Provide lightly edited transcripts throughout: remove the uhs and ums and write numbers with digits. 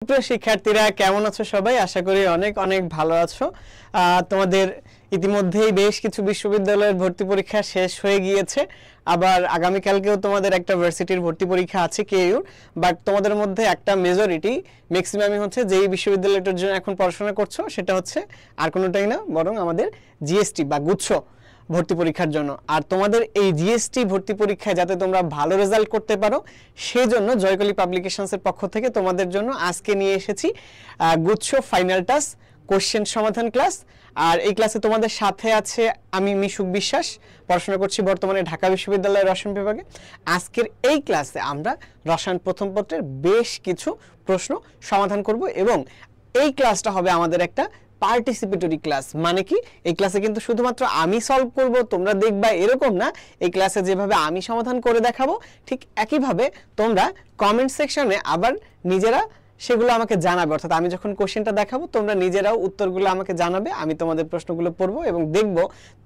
প্রিয় শিক্ষার্থীরা কেমন আছো সবাই? আশা করি অনেক অনেক ভালো আছো। তোমাদের ইতিমধ্যেই বেশ কিছু বিশ্ববিদ্যালয়ের ভর্তি পরীক্ষা শেষ হয়ে গিয়েছে। আবার আগামীকালকেও তোমাদের একটা ভার্সিটির ভর্তি পরীক্ষা আছে কেইউর। বাট তোমাদের মধ্যে একটা মেজরিটি ম্যাক্সিমামই হচ্ছে যেই বিশ্ববিদ্যালয়টার জন্য এখন পড়াশোনা করছো সেটা হচ্ছে আর কোনোটাই না, বরং আমাদের জিএসটি বা গুচ্ছ ভর্তি পরীক্ষার জন্য। আর তোমাদের এই জিএসটি ভর্তি পরীক্ষায় যাতে তোমরা ভালো রেজাল্ট করতে পারো সেই জন্য জয়কলি পাবলিকেশনসের পক্ষ থেকে তোমাদের জন্য আজকে নিয়ে এসেছি গুচ্ছ ফাইনাল টাস কোশ্চেন সমাধান ক্লাস। আর এই ক্লাসে তোমাদের সাথে আছে আমি মিশুক বিশ্বাস, পড়াশোনা করছি বর্তমানে ঢাকা বিশ্ববিদ্যালয়ের রসায়ন বিভাগে। আজকের এই ক্লাসে আমরা রসায়ন প্রথম পত্রের বেশ কিছু প্রশ্ন সমাধান করব এবং এই ক্লাসটা হবে আমাদের একটা পার্টিসিপেটরি ক্লাস। মানে কি, এই ক্লাসে কিন্তু শুধুমাত্র আমি সলভ করব, তোমরা দেখবা এরকম না। এই ক্লাসে যেভাবে আমি সমাধান করে দেখাবো ঠিক একইভাবে তোমরা কমেন্ট সেকশনে আবার নিজেরা সেগুলো আমাকে জানাবে। অর্থাৎ আমি যখন কোশ্চেনটা দেখাবো তোমরা নিজেরাও উত্তরগুলো আমাকে জানাবে, আমি তোমাদের প্রশ্নগুলো পড়বো এবং দেখব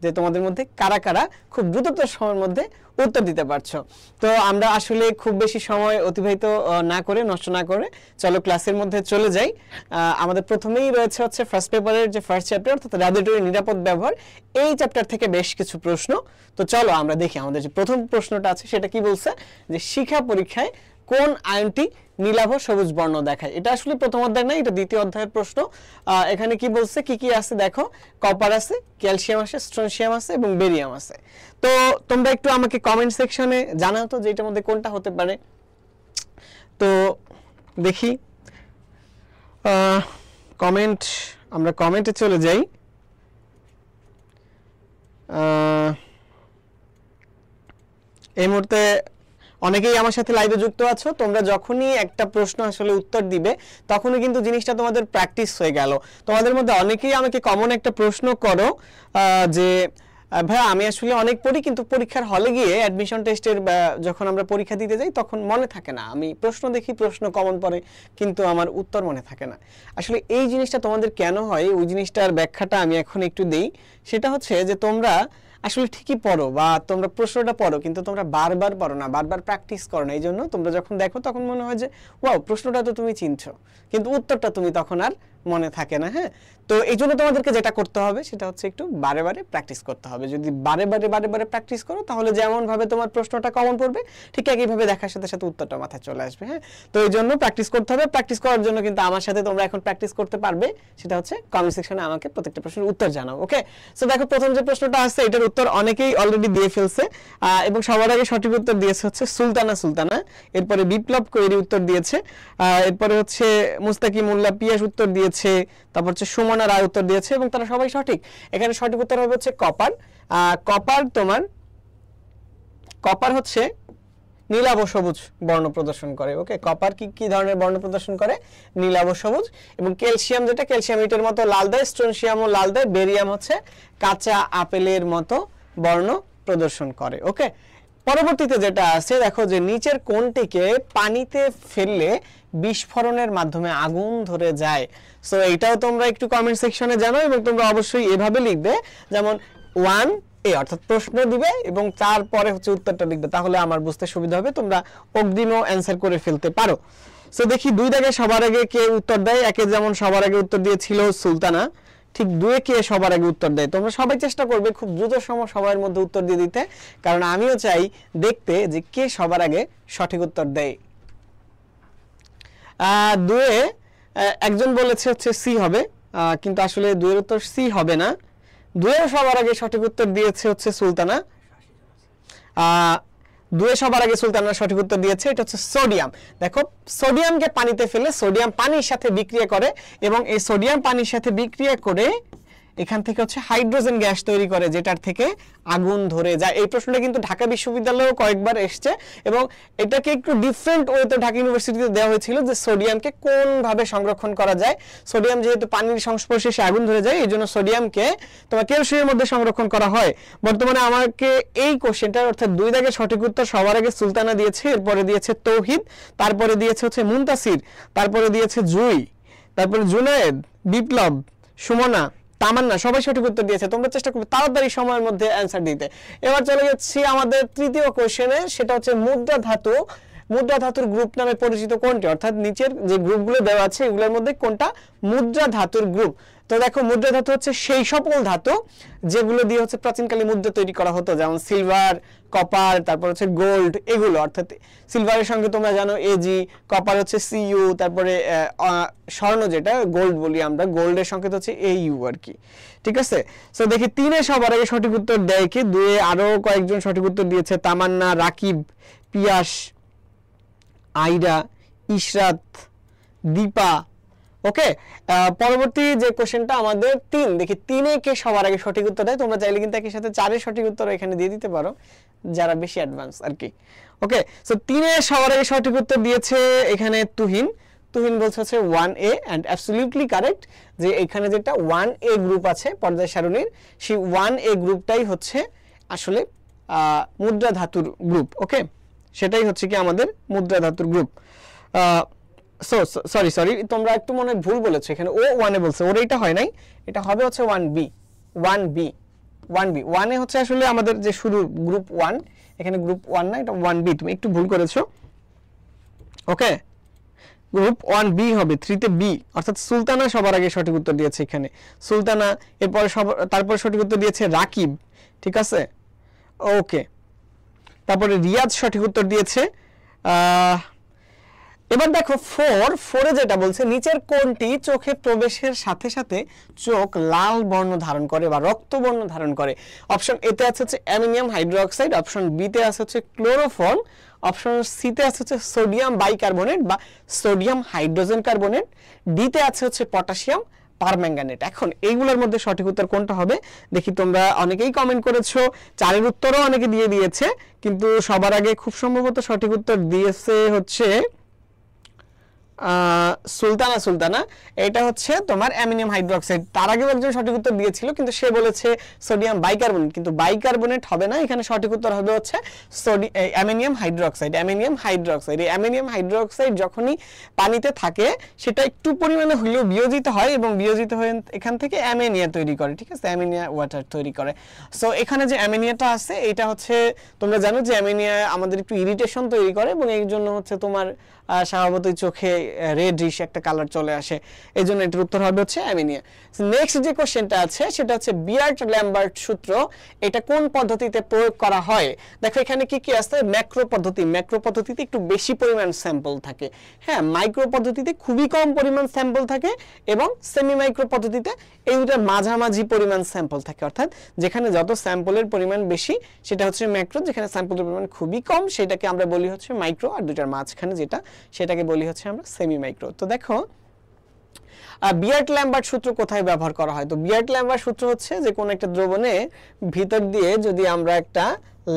যে তোমাদের মধ্যে কারা কারা খুব দ্রুততর সময়ের মধ্যে উত্তর দিতে পারছো। তো আমরা আসলে খুব বেশি সময় অতিবাহিত না করে, নষ্ট না করে চলো ক্লাসের মধ্যে চলে যাই। আমাদের প্রথমেই রয়েছে হচ্ছে ফার্স্ট পেপারের যে ফার্স্ট চ্যাপ্টার অর্থাৎ রেডিয়েটরি নিরাপদ ব্যবহার, এই চ্যাপ্টার থেকে বেশ কিছু প্রশ্ন। তো চলো আমরা দেখি আমাদের যে প্রথম প্রশ্নটা আছে সেটা কি বলছে, যে শিক্ষা পরীক্ষায় কোন আয়নটি নীলাভ সবুজ বর্ণ দেখায়। এটা আসলে প্রথম অধ্যায় না, এটা দ্বিতীয় অধ্যায়ের প্রশ্ন। এখানে কি বলছে, কি কি আছে দেখো, কপার আছে, ক্যালসিয়াম আছে, স্ট্রনশিয়াম আছে এবং বেরিয়াম আছে। তো তোমরা একটু আমাকে কমেন্ট সেকশনে জানাও তো যে এটার মধ্যে কোনটা হতে পারে। তো দেখি কমেন্ট, আমরা কমেন্টে চলে যাই। এই মুহূর্তে অনেকেই আমার সাথে লাইভে যুক্ত আছো। তোমরা যখনই একটা প্রশ্ন আসলে উত্তর দিবে তখনই কিন্তু জিনিসটা তোমাদের প্র্যাকটিস হয়ে গেল। তোমাদের মধ্যে অনেকেই আমাকে কমন একটা প্রশ্ন করো যে ভাইয়া আমি আসলে অনেক পড়ি কিন্তু পরীক্ষার হলে গিয়ে অ্যাডমিশন টেস্টের যখন আমরা পরীক্ষা দিতে যাই তখন মনে থাকে না। আমি প্রশ্ন দেখি, প্রশ্ন কমন পড়ে কিন্তু আমার উত্তর মনে থাকে না। আসলে এই জিনিসটা তোমাদের কেন হয়, ওই জিনিসটার ব্যাখ্যাটা আমি এখন একটু দেই। সেটা হচ্ছে যে তোমরা আসলে ঠিকই পড়ো বা তোমরা প্রশ্নটা পড়ো কিন্তু তোমরা বারবার পড়ো না, বারবার প্র্যাকটিস করো না। এই জন্য তোমরা যখন দেখো তখন মনে হয় যে ওয়াও প্রশ্নটা তো তুমি চিনছো, কিন্তু উত্তরটা তুমি তখন আর মনে থাকে না। হ্যাঁ, তো এই জন্য তোমাদেরকে যেটা করতে হবে সেটা হচ্ছে একটু বারে বারে প্র্যাকটিস করতে হবে। যদি বারে বারে প্র্যাকটিস করো তাহলে যেমন ভাবে তোমার প্রশ্নটা কমন পড়বে ঠিক একইভাবে দেখার সাথে সাথে উত্তরটা মাথায় চলে আসবে। হ্যাঁ, তো এই জন্য প্র্যাকটিস করতে হবে। প্র্যাকটিস করার জন্য কিন্তু আমার সাথে তোমরা এখন প্র্যাকটিস করতে পারবে, সেটা হচ্ছে কমেন্ট সেকশনে আমাকে প্রত্যেকটা প্রশ্নের উত্তর জানাও। ওকে, সো দেখো প্রথম যে প্রশ্নটা আছে এটার উত্তর অনেকেই অলরেডি দিয়ে ফেলছে এবং সবার আগে সঠিক উত্তর দিয়েছে হচ্ছে সুলতানা। এরপরে বিপ্লব কৈরি উত্তর দিয়েছে, এরপরে হচ্ছে মুস্তাকিমুল্লাহ পিয়াস উত্তর দিয়েছে, তারপর হচ্ছে সুমনা রায় উত্তর দিয়েছে এবং তারা সবাই সঠিক। এখানে সঠিক উত্তর হবে হচ্ছে কপার। কপার হচ্ছে নীলাভ সবুজ বর্ণ প্রদর্শন করে। ওকে, কপার কি ধরনের বর্ণ প্রদর্শন করে? নীলাভ সবুজ। এবং ক্যালসিয়াম যেটা, ক্যালসিয়াম ইটের মতো লাল দেয়, স্ট্রনশিয়ামও লাল দেয়, বেরিয়াম হচ্ছে কাঁচা আপেলের মতো বর্ণ প্রদর্শন করে। ওকে, পরবর্তীতে যেটা আছে দেখো যে নিচের কোনটিকে পানিতে ফেললে বিস্ফোরণের মাধ্যমে আগুন ধরে যায়। সো এটাও তোমরা একটু কমেন্ট সেকশনে জানাও এবং তোমরা অবশ্যই এভাবে লিখবে, যেমন 1A অর্থাৎ প্রশ্ন দিবে এবং তারপরে হচ্ছে উত্তরটা লিখবে, তাহলে আমার বুঝতে সুবিধা হবে, তোমরা অগ্রিমও অ্যানসার করে ফেলতে পারো। সো দেখি 2 দাগে সবার আগে কে উত্তর দেয়। একে যেমন সবার আগে উত্তর দিয়েছিল সুলতানা, ঠিক 2 কে সবার আগে উত্তর দেয়। তোমরা সবাই চেষ্টা করবে খুব দ্রুত সময়ের মধ্যে উত্তর দিয়ে দিতে, কারণ আমিও চাই দেখতে যে কে সবার আগে সঠিক উত্তর দেয়। 2 একজন বলেছে হচ্ছে সি হবে, কিন্তু আসলে 2 এর উত্তর সি হবে না। 2 এর সবার আগে সঠিক উত্তর দিয়েছে হচ্ছে সুলতানা। 2 এর সবার আগে সুলতানা সঠিক উত্তর দিয়েছে, এটা হচ্ছে সোডিয়াম। দেখো সোডিয়ামকে পানিতে ফেলে সোডিয়াম পানির সাথে বিক্রিয়া করে এবং এই সোডিয়াম পানির সাথে বিক্রিয়া করে এখান থেকে হচ্ছে হাইড্রোজেন গ্যাস তৈরি করে, যেটার থেকে আগুন ধরে যায়। এই প্রশ্নটা কিন্তু ঢাকা বিশ্ববিদ্যালয়েও কয়েকবার এসছে এবং এটাকে একটু ডিফারেন্ট ওয়েতে ঢাকা ইউনিভার্সিটিতে দেওয়া হয়েছিল যে সোডিয়ামকে কোন ভাবে সংরক্ষণ করা যায়। সোডিয়াম যেহেতু পানির সংস্পর্শে এসে আগুন ধরে যায়, এই জন্য সোডিয়ামকে তোমার ক্যালসিয়ামের মধ্যে সংরক্ষণ করা হয়। বর্তমানে আমাকে এই কোশ্চেনটা অর্থাৎ 2 দাগের সঠিক উত্তর সবার আগে সুলতানা দিয়েছে, এরপরে দিয়েছে তৌহিদ, তারপরে দিয়েছে হচ্ছে মুনতাসির, তারপরে দিয়েছে জুই, তারপরে জুনায়েদ, বিপ্লব, সুমনা, তামান্না, সবাই সঠিক উত্তর দিয়েছে। তোমরা চেষ্টা করবে তাড়াতাড়ি সময়ের মধ্যে অ্যানসার দিতে। এবার চলে যাচ্ছি আমাদের তৃতীয় কোশ্চেনে, সেটা হচ্ছে মুদ্রা ধাতু মুদ্রা ধাতুর গ্রুপ নামে পরিচিত কোনটি? অর্থাৎ নিচের যে গ্রুপগুলো দেওয়া আছে এগুলোর মধ্যে কোনটা মুদ্রা ধাতুর গ্রুপ? তো দেখো মুদ্রা ধাতু হচ্ছে সেই সকল ধাতু যেগুলো দিয়ে হচ্ছে প্রাচীনকালে মুদ্রা তৈরি করা হতো, যেমন সিলভার, কপার, তারপর হচ্ছে গোল্ড, এগুলো। অর্থাৎ সিলভারের সঙ্গে তোমরা জানো এজি, কপার হচ্ছে সিইউ, তারপরে স্বর্ণ যেটা গোল্ড বলি আমরা, গোল্ডের সংকেত হচ্ছে এইউ আর কি, ঠিক আছে। সো দেখি 3-এ সবার আগে সঠিক উত্তর দেয় কি? 2-এ আরো কয়েকজন সঠিক উত্তর দিয়েছে, তামান্না, রাকিব, পিয়াস, আইরা, ইশরাত, দীপা। ওকে, পরবর্তী যে কোশ্চেনটা আমাদের 3, দেখি 3-এ কে সবার আগে সঠিক উত্তর দেয়। তোমরা চাইলে কিন্তু একই সাথে 4-এর সঠিক উত্তর এখানে দিয়ে দিতে পারো, যারা বেশি অ্যাডভান্স আর কি। ওকে, সো 3-এ সবার আগে সঠিক উত্তর দিয়েছে এখানে তুহিন। তুহিন বলছে হচ্ছে 1A এন্ড অ্যাবসলিউটলি কারেক্ট, যে এখানে যেটা 1A গ্রুপ আছে পর্যায় সারণীর, সেই 1A গ্রুপটাই হচ্ছে আসলে মুদ্রা ধাতুর গ্রুপ। ওকে, সেটাই হচ্ছে কি আমাদের মুদ্রা ধাতুর গ্রুপ। সরি তোমরা একটু মনে ভুল বলেছো, এখানে ও 1 এ বলছে, ওর এইটা হয় নাই, এটা হবে হচ্ছে 1B 1 এ হচ্ছে আসলে আমাদের যে শুরু গ্রুপ 1, এখানে গ্রুপ 1 না, এটা 1B, তুমি একটু ভুল করেছো। ওকে, গ্রুপ 1B হবে, 3-তে বি, অর্থাৎ সুলতানা সবার আগে সঠিক উত্তর দিয়েছে এখানে, সুলতানা। এরপর তারপর সঠিক উত্তর দিয়েছে রাকিব, ঠিক আছে। ওকে, তারপরে রিয়াজ সঠিক উত্তর দিয়েছে। এবার দেখো 4-এ যেটা বলছে, নিচের কোনটি চোখে প্রবেশের সাথে সাথে চোখ লাল বর্ণ ধারণ করে বা রক্তবর্ণ ধারণ করে? অপশন এতে আছে হচ্ছে অ্যামোনিয়াম হাইড্রোক্সাইড, অপশন বিতে আছে হচ্ছে ক্লোরোফর্ম, অপশন সিতে আছে হচ্ছে সোডিয়াম বাইকার্বনেট বা সোডিয়াম হাইড্রোজেন কার্বনেট, ডিতে আছে হচ্ছে পটাশিয়াম পারম্যাঙ্গানেট। এখন এইগুলোর মধ্যে সঠিক উত্তর কোনটা হবে? দেখি তোমরা অনেকেই কমেন্ট করেছো, 4-এর উত্তরও অনেকে দিয়ে দিয়েছে, কিন্তু সবার আগে খুব সম্ভবত সঠিক উত্তর দিয়েছে হচ্ছে সুলতানা। এটা হচ্ছে তোমার অ্যামোনিয়াম হাইড্রোক্সাইড। তার আগেও একজন সঠিক উত্তর দিয়েছিল, কিন্তু সে বলেছে সোডিয়াম বাইকার্বনেট, কিন্তু বাইকার্বনেট হবে না, এখানে সঠিক উত্তর হবে হচ্ছে অ্যামোনিয়াম হাইড্রোক্সাইড। এই অ্যামোনিয়াম হাইড্রোক্সাইড যখনই পানিতে থাকে সেটা একটু পরিমাণে হলেও বিয়োজিত হয়, এবং বিয়োজিত হয়ে এখান থেকে অ্যামোনিয়া তৈরি করে, ঠিক আছে, অ্যামোনিয়া ওয়াটার তৈরি করে। সো এখানে যে অ্যামোনিয়াটা আছে এটা হচ্ছে, তোমরা জানো যে অ্যামোনিয়া আমাদের একটু ইরিটেশন তৈরি করে, এবং এই জন্য হচ্ছে তোমার স্বভাবতই চোখে রেডিশ একটা কালার চলে আসে, এই জন্য এটার উত্তর হবে হচ্ছে অ্যামোনিয়া। নেক্সট যে কোশ্চেনটা আছে সেটা হচ্ছে বিয়ার্ট-ল্যাম্বার্ট সূত্র, এটা কোন পদ্ধতিতে প্রয়োগ করা হয়? দেখো এখানে কি কি আছে, ম্যাক্রো পদ্ধতিতে একটু বেশি পরিমাণ স্যাম্পল থাকে, হ্যাঁ, মাইক্রো পদ্ধতিতে খুবই কম পরিমাণ স্যাম্পল থাকে, এবং সেমি মাইক্রো পদ্ধতিতে এই দুটার মাঝামাঝি পরিমাণ স্যাম্পল থাকে। অর্থাৎ যেখানে যত স্যাম্পলের পরিমাণ বেশি সেটা হচ্ছে ম্যাক্রো, যেখানে স্যাম্পলের পরিমাণ খুবই কম সেটাকে আমরা বলি হচ্ছে মাইক্রো, আর দুটার মাঝখানে যেটা সেটাকে বলি হচ্ছে আমরা সেমি মাইক্রো। তো দেখো বিয়ার্ট-ল্যাম্বার্ট সূত্র কোথায় ব্যবহার করা হয়? তো বিয়ার্ট-ল্যাম্বার্ট সূত্র হচ্ছে যে কোন একটা দ্রবণের ভিতর দিয়ে যদি আমরা একটা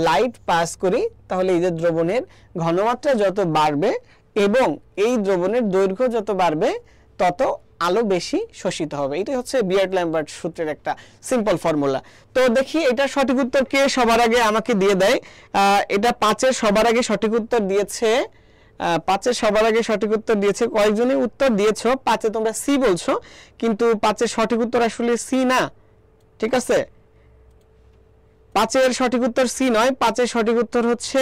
লাইট পাস করি, তাহলে এই যে দ্রবণের ঘনমাত্রা যত বাড়বে এবং এই দ্রবণের দৈর্ঘ্য যত বাড়বে তত আলো বেশি শোষিত হবে। এটাই হচ্ছে বিয়ার্ট-ল্যাম্বার্ট সূত্রের একটা সিম্পল ফর্মুলা। তো দেখি এটা সঠিক উত্তর কে সবার আগে আমাকে দিয়ে দেয়। এটা 5-এর সবার আগে সঠিক উত্তর দিয়েছে, 5-এর সবার আগে সঠিক উত্তর দিয়েছে কয়েকজনই উত্তর দিয়েছো, 5-এ তোমরা সি বলছো, কিন্তু 5-এর সঠিক উত্তর আসলে সি না, ঠিক আছে। 5-এর সঠিক উত্তর সি নয়, 5-এর সঠিক উত্তর হচ্ছে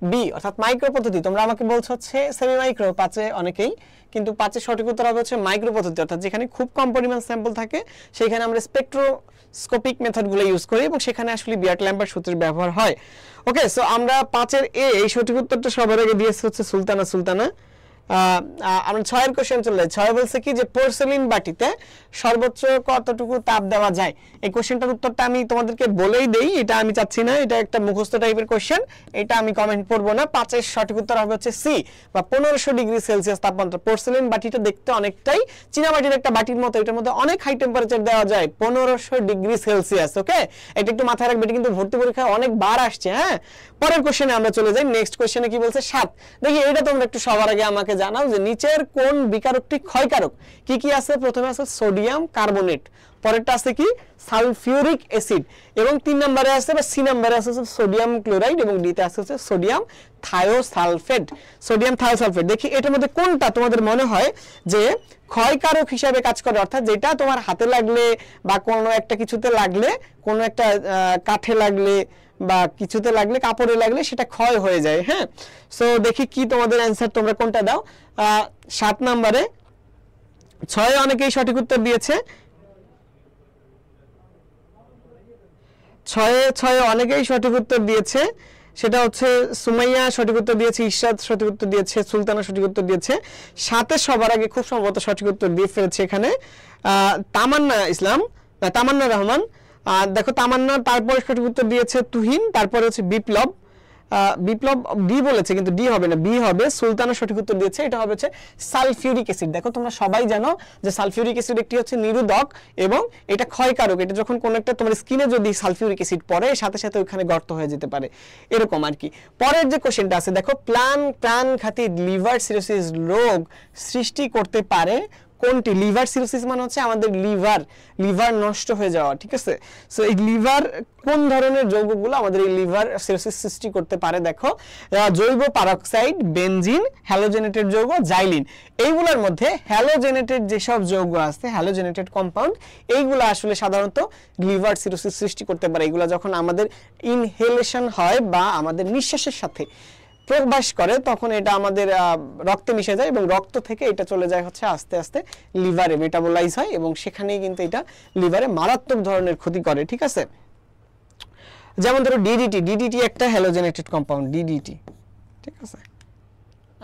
বি, অর্থাৎ মাইক্রো পদ্ধতি। তোমরা আমাকে বলছো হচ্ছে সেমি মাইক্রো, 5-এ অনেকেই, কিন্তু 5-এর সঠিক উত্তর হবে হচ্ছে মাইক্রো পদ্ধতি, অর্থাৎ যেখানে খুব কম পরিমাণ স্যাম্পল থাকে সেখানে আমরা স্পেকট্রোস্কোপিক মেথডগুলো ইউজ করি, এবং সেখানে আসলে বিয়ার্ট-ল্যাম্বার্ট সূত্রের ব্যবহার হয়। ওকে, সো আমরা 5-এর এ এই সঠিক উত্তরটা সবার আগে দিয়েছে হচ্ছে সুলতানা। আমরা 6-এর কোশ্চেন চলে যাই। 6 বলছে কি যে পোর্সেলিন বাটিতে সর্বোচ্চ কতটুকু তাপ দেওয়া যায়? এই কোশ্চেনটার উত্তরটা আমি তোমাদেরকে বলেই দেই, এটা আমি চাচ্ছি না, এটা একটা মুখস্থ টাইপের কোশ্চেন, এটা আমি কমেন্ট করব না। 5-এর সঠিক উত্তর হবে হচ্ছে সি বা 1500 ডিগ্রি সেলসিয়াস তাপমাত্রা। পোর্সেলিন বাটিটা দেখতে অনেকটাই চীনামাটির একটা বাটির মতো, এটার মধ্যে অনেক হাই টেম্পারেচার দেওয়া যায়, 1500 ডিগ্রি সেলসিয়াস। ওকে, এটা একটু মাথায় রাখবে, এটা কিন্তু ভর্তি পরীক্ষায় অনেকবার আসছে। হ্যাঁ, পরের কোশ্চেনে আমরা চলে যাই। নেক্সট কোশ্চেনে কি বলছে 7, দেখি এটা তোমরা একটু সবার আগে আমাকে জানাও যে নিচের কোন বিকারকটি ক্ষয়কারক? কি কি আছে? প্রথমে আছে সোডিয়াম কার্বনেট, পরেরটা আছে কি সালফিউরিক অ্যাসিড, এবং 3 নম্বরে আছে বা সি নম্বরে আছে সোডিয়াম ক্লোরাইড, এবং ডিতে আছে সোডিয়াম থায়োসালফেট। দেখি এটার মধ্যে কোনটা তোমাদের মনে হয় যে ক্ষয়কারক হিসাবে কাজ করে, অর্থাৎ যেটা তোমার হাতে লাগলে বা কোনো একটা কিছুতে লাগলে, কোনো একটা কাঠে লাগলে বা কিছুতে লাগলে, কাপড়ে লাগলে সেটা ক্ষয় হয়ে যায়। হ্যাঁ, সো দেখি কি তোমাদের অ্যান্সার, তোমরা কোনটা দাও। 7 নম্বরে 6 অনেকেই সঠিক উত্তর দিয়েছে, 6 অনেকেই সঠিক উত্তর দিয়েছে। সেটা হচ্ছে সুমাইয়া সঠিক উত্তর দিয়েছে, ইশরাত সঠিক উত্তর দিয়েছে, সুলতানা সঠিক উত্তর দিয়েছে। 7 সবার আগে খুব সম্ভবত সঠিক উত্তর দিয়ে ফেলেছে এখানে তামান্না ইসলাম, তামান্না রহমান। দেখো তামান্না, তারপরে সঠিক উত্তর দিয়েছে তুহিন, তারপরে হচ্ছে বিপ্লব। বিপ্লব ডি বলেছে কিন্তু ডি হবে না, বি হবে। সুলতানা সঠিক উত্তর দিয়েছে, এটা হবে হচ্ছে সালফিউরিক অ্যাসিড। দেখো তোমরা সবাই জানো যে সালফিউরিক অ্যাসিড একটি হচ্ছে নিরোধক এবং এটা ক্ষয়কারক। এটা যখন কোন একটা তোমার স্কিনে যদি সালফিউরিক অ্যাসিড পড়ে, সাথে সাথে ওখানে গর্ত হয়ে যেতে পারে, এরকম আর কি। পরের যে কোশ্চেনটা আছে দেখো, প্রাণঘাতী লিভার সিরোসিস রোগ সৃষ্টি করতে পারে কোনটি? লিভার সিরোসিস মানে হচ্ছে আমাদের লিভার নষ্ট হয়ে যাওয়া, ঠিক আছে। সো এই লিভার কোন ধরনের যৌগগুলো আমাদের এই লিভার সিরোসিস সৃষ্টি করতে পারে? দেখো, জৈব পারক্সাইড, বেনজিন, হ্যালোজেনেটেড যৌগ, জাইলিন। এইগুলোর মধ্যে হ্যালোজেনেটেড যেসব যৌগ আছে, হ্যালোজেনেটেড কম্পাউন্ড, এইগুলো আসলে সাধারণত লিভার সিরোসিস সৃষ্টি করতে পারে। এগুলো যখন আমাদের ইনহেলেশন হয় বা আমাদের নিঃশ্বাসের সাথে প্রবাস করে, তখন এটা আমাদের রক্তে মিশে যায় এবং রক্ত থেকে এটা চলে যায় হচ্ছে আস্তে আস্তে লিভারে মেটাবোলাইজ হয় এবং সেখানেই কিন্তু এটা লিভারে মারাত্মক ধরনের ক্ষতি করে, ঠিক আছে। যেমন ধরো ডিডিটি একটা হ্যালোজেনেটেড কম্পাউন্ড, ডিডিটি, ঠিক আছে।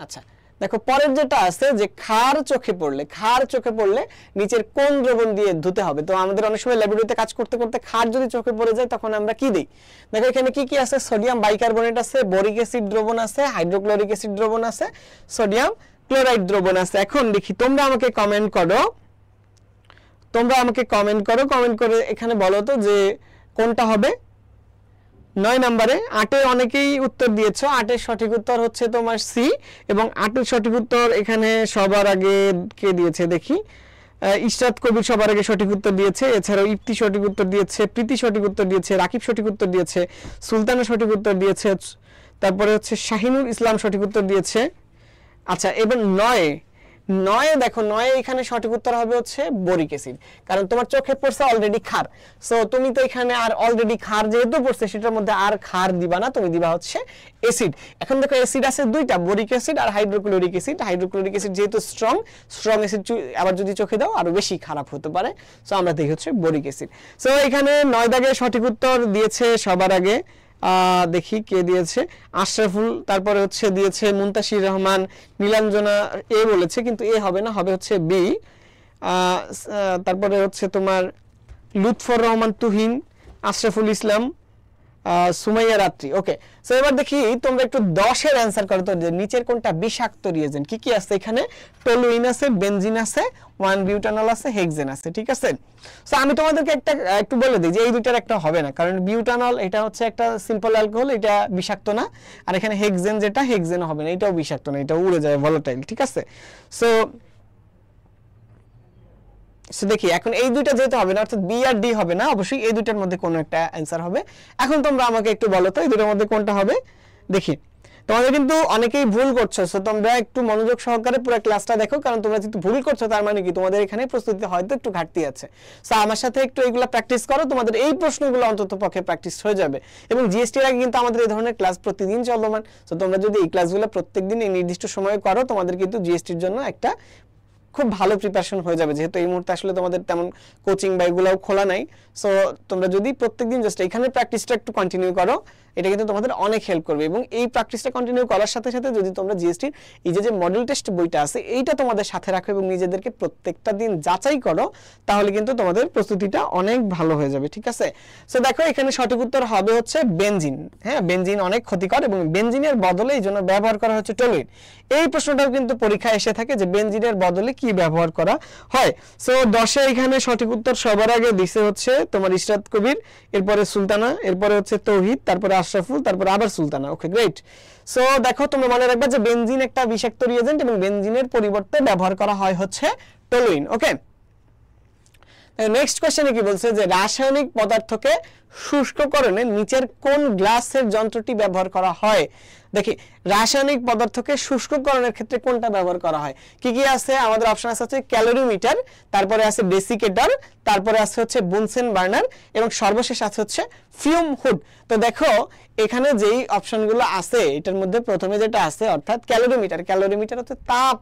আচ্ছা, দেখো পরের যেটা আছে যে ক্ষার চোখে পড়লে নিচের কোন দ্রবণ দিয়ে ধুতে হবে? তো আমাদের অনেক সময় ল্যাবরেটরিতে কাজ করতে করতে ক্ষার যদি চোখে পড়ে যায় তখন আমরা কি দেই? দেখো এখানে কি কি আছে, সোডিয়াম বাইকার্বনেট আছে, বোরিক অ্যাসিড দ্রবণ আছে, হাইড্রোক্লোরিক অ্যাসিড দ্রবণ আছে, সোডিয়াম ক্লোরাইড দ্রবণ আছে। এখন দেখি তোমরা আমাকে কমেন্ট করো, কমেন্ট করে এখানে বলো তো যে কোনটা হবে। 9 নম্বরে 8 অনেকেই উত্তর দিয়েছো, 8 সঠিক উত্তর হচ্ছে তোমার সি এবং 8 সঠিক উত্তর এখানে সবার আগে কে দিয়েছে দেখি, ইশরাত কবির সবার আগে সঠিক উত্তর দিয়েছে, এছাড়াও ইফতি সঠিক উত্তর দিয়েছে, প্রীতি সঠিক উত্তর দিয়েছে, রাকিব সঠিক উত্তর দিয়েছে, সুলতানা সঠিক উত্তর দিয়েছে, তারপরে হচ্ছে শাহিনুর ইসলাম সঠিক উত্তর দিয়েছে। আচ্ছা, এবার 9 দেখো, 9 এখানে সঠিক উত্তর হবে হচ্ছে বোরিক অ্যাসিড, কারণ তোমার চোখে পড়ছে অলরেডি ক্ষার। সো তুমি তো এখানে আর অলরেডি ক্ষার যেহেতু পড়ছে সেটার মধ্যে আর ক্ষার দিবা না, তুমি দিবা হচ্ছে অ্যাসিড। এখন দেখো অ্যাসিড আছে দুইটা, বোরিক অ্যাসিড আর হাইড্রোক্লোরিক অ্যাসিড। হাইড্রোক্লোরিক অ্যাসিড যেহেতু স্ট্রং অ্যাসিড আবার যদি চোখে দাও আরো বেশি খারাপ হতে পারে। সো আমরা দেখি হচ্ছে বোরিক অ্যাসিড। সো এখানে 9 দাগে সঠিক উত্তর দিয়েছে সবার আগে, দেখি কে দিয়েছে, আশরাফুল, তারপরে হচ্ছে দিয়েছে মুনতাসির রহমান, নীলাঞ্জনা এ বলেছে কিন্তু এ হবে না, হবে হচ্ছে বি। তারপরে হচ্ছে তোমার লুৎফর রহমান তুহিন, আশরাফুল ইসলাম, সুমাইয়া রাত্রি। ওকে, সো এবার দেখি তোমরা একটু 10 এর অ্যানসার করো তো, যে নিচের কোনটা বিষাক্ত রিয়েজেন্ট? কি কি আছে এখানে? টলুইন আছে, বেনজিন আছে, 1 বিউটানল আছে, হেক্সেন আছে, ঠিক আছে। সো আমি তোমাদেরকে একটু বলে দিই যে এই দুইটার একটা হবে না, কারণ বিউটানল এটা হচ্ছে একটা সিম্পল অ্যালকোহল, এটা বিষাক্ত না। আর এখানে হেক্সেন যেটা, হেক্সেন হবে না, এটাও বিষাক্ত না, এটা উড়ে যায়, ভলাটাইল, ঠিক আছে। সো দেখি এখন এই দুইটা যেতে হবে না, অর্থাৎ বি আর ডি হবে না, অবশ্যই এই দুইটার মধ্যে কোনো একটা অ্যানসার হবে। এখন তোমরা আমাকে একটু বলো তো এই দুটোর মধ্যে কোনটা হবে। দেখি তোমাদের কিন্তু অনেকেই ভুল করছো, সো তোমরা একটু মনোযোগ সহকারে পুরো ক্লাসটা দেখো, কারণ তোমরা যেহেতু ভুল করছো তার মানে কি তোমাদের এখানে প্রস্তুতি হয়তো একটু ঘাটতি আছে। সো আমার সাথে একটু এইগুলো প্র্যাকটিস করো, তোমাদের এই প্রশ্নগুলো অন্তত পক্ষে প্র্যাকটিস হয়ে যাবে। এবং জিএসটির আগে কিন্তু আমাদের এই ধরনের ক্লাস প্রতিদিন চলমান। সো তোমরা যদি এই ক্লাসগুলো প্রত্যেকদিন এই নির্দিষ্ট সময়ে করো, তোমাদের কিন্তু জিএসটির জন্য একটা খুব ভালো প্রিপারেশন হয়ে যাবে, যেহেতু এই মুহূর্তে আসলে তোমাদের তেমন কোচিং বা এগুলোও খোলা নাই। সো তোমরা যদি প্রত্যেকদিন জাস্ট এখানে প্র্যাকটিসটা একটু কন্টিনিউ করো, এটা কিন্তু তোমাদের অনেক হেল্প করবে। এবং এই প্র্যাকটিসটা কন্টিনিউ করার সাথে সাথে যদি তোমরা জিএসটির এই যে মডেল টেস্ট বইটা আছে এইটা তোমাদের সাথে রাখো এবং নিজেদেরকে প্রত্যেকটা দিন যাচাই করো, তাহলে কিন্তু তোমাদের প্রস্তুতিটা অনেক ভালো হয়ে যাবে, ঠিক আছে। সো দেখো এখানে সঠিক উত্তর হবে হচ্ছে বেনজিন। হ্যাঁ, বেনজিন অনেক ক্ষতিকর এবং বেনজিনের বদলে এই জন্য ব্যবহার করা হচ্ছে টলুইন। এই প্রশ্নটাও কিন্তু পরীক্ষায় এসে থাকে যে বেনজিনের বদলে কি ব্যবহার করা হয়। সো 10 এখানে সঠিক উত্তর সবার আগে দিছে হচ্ছে তোমার ইশরাত কবির, এরপরে সুলতানা, এরপরে হচ্ছে তৌহিদ, তারপরে আশরাফুল, তারপরে আবার সুলতানা। ওকে, গ্রেট। সো দেখো তোমরা মনে রাখবে যে বেনজিন একটা বিষাক্ত রিয়েজেন্ট এবং বেনজিনের পরিবর্তে ব্যবহার করা হয় হচ্ছে টলুইন। ওকে, নেক্সট কোশ্চেনে কি বলছে যে রাসায়নিক পদার্থকে শুষ্ককরণে নিচের কোন গ্লাসের যন্ত্রটি ব্যবহার করা হয়। দেখি রাসায়নিক পদার্থকে শুষ্ককরণের ক্ষেত্রে কোনটা ব্যবহার করা হয়। কি কি আছে আমাদের অপশন আছে হচ্ছে ক্যালোরিমিটার, তারপরে আছে ডেসিকেটর, তারপরে আছে হচ্ছে বুনসেন বার্নার এবং সর্বশেষ আছে হচ্ছে ফিউম হুড। তো দেখো এখানে যেই অপশনগুলো আছে এটার মধ্যে প্রথমে যেটা আছে অর্থাৎ ক্যালোরিমিটার, ক্যালোরিমিটার হচ্ছে তাপ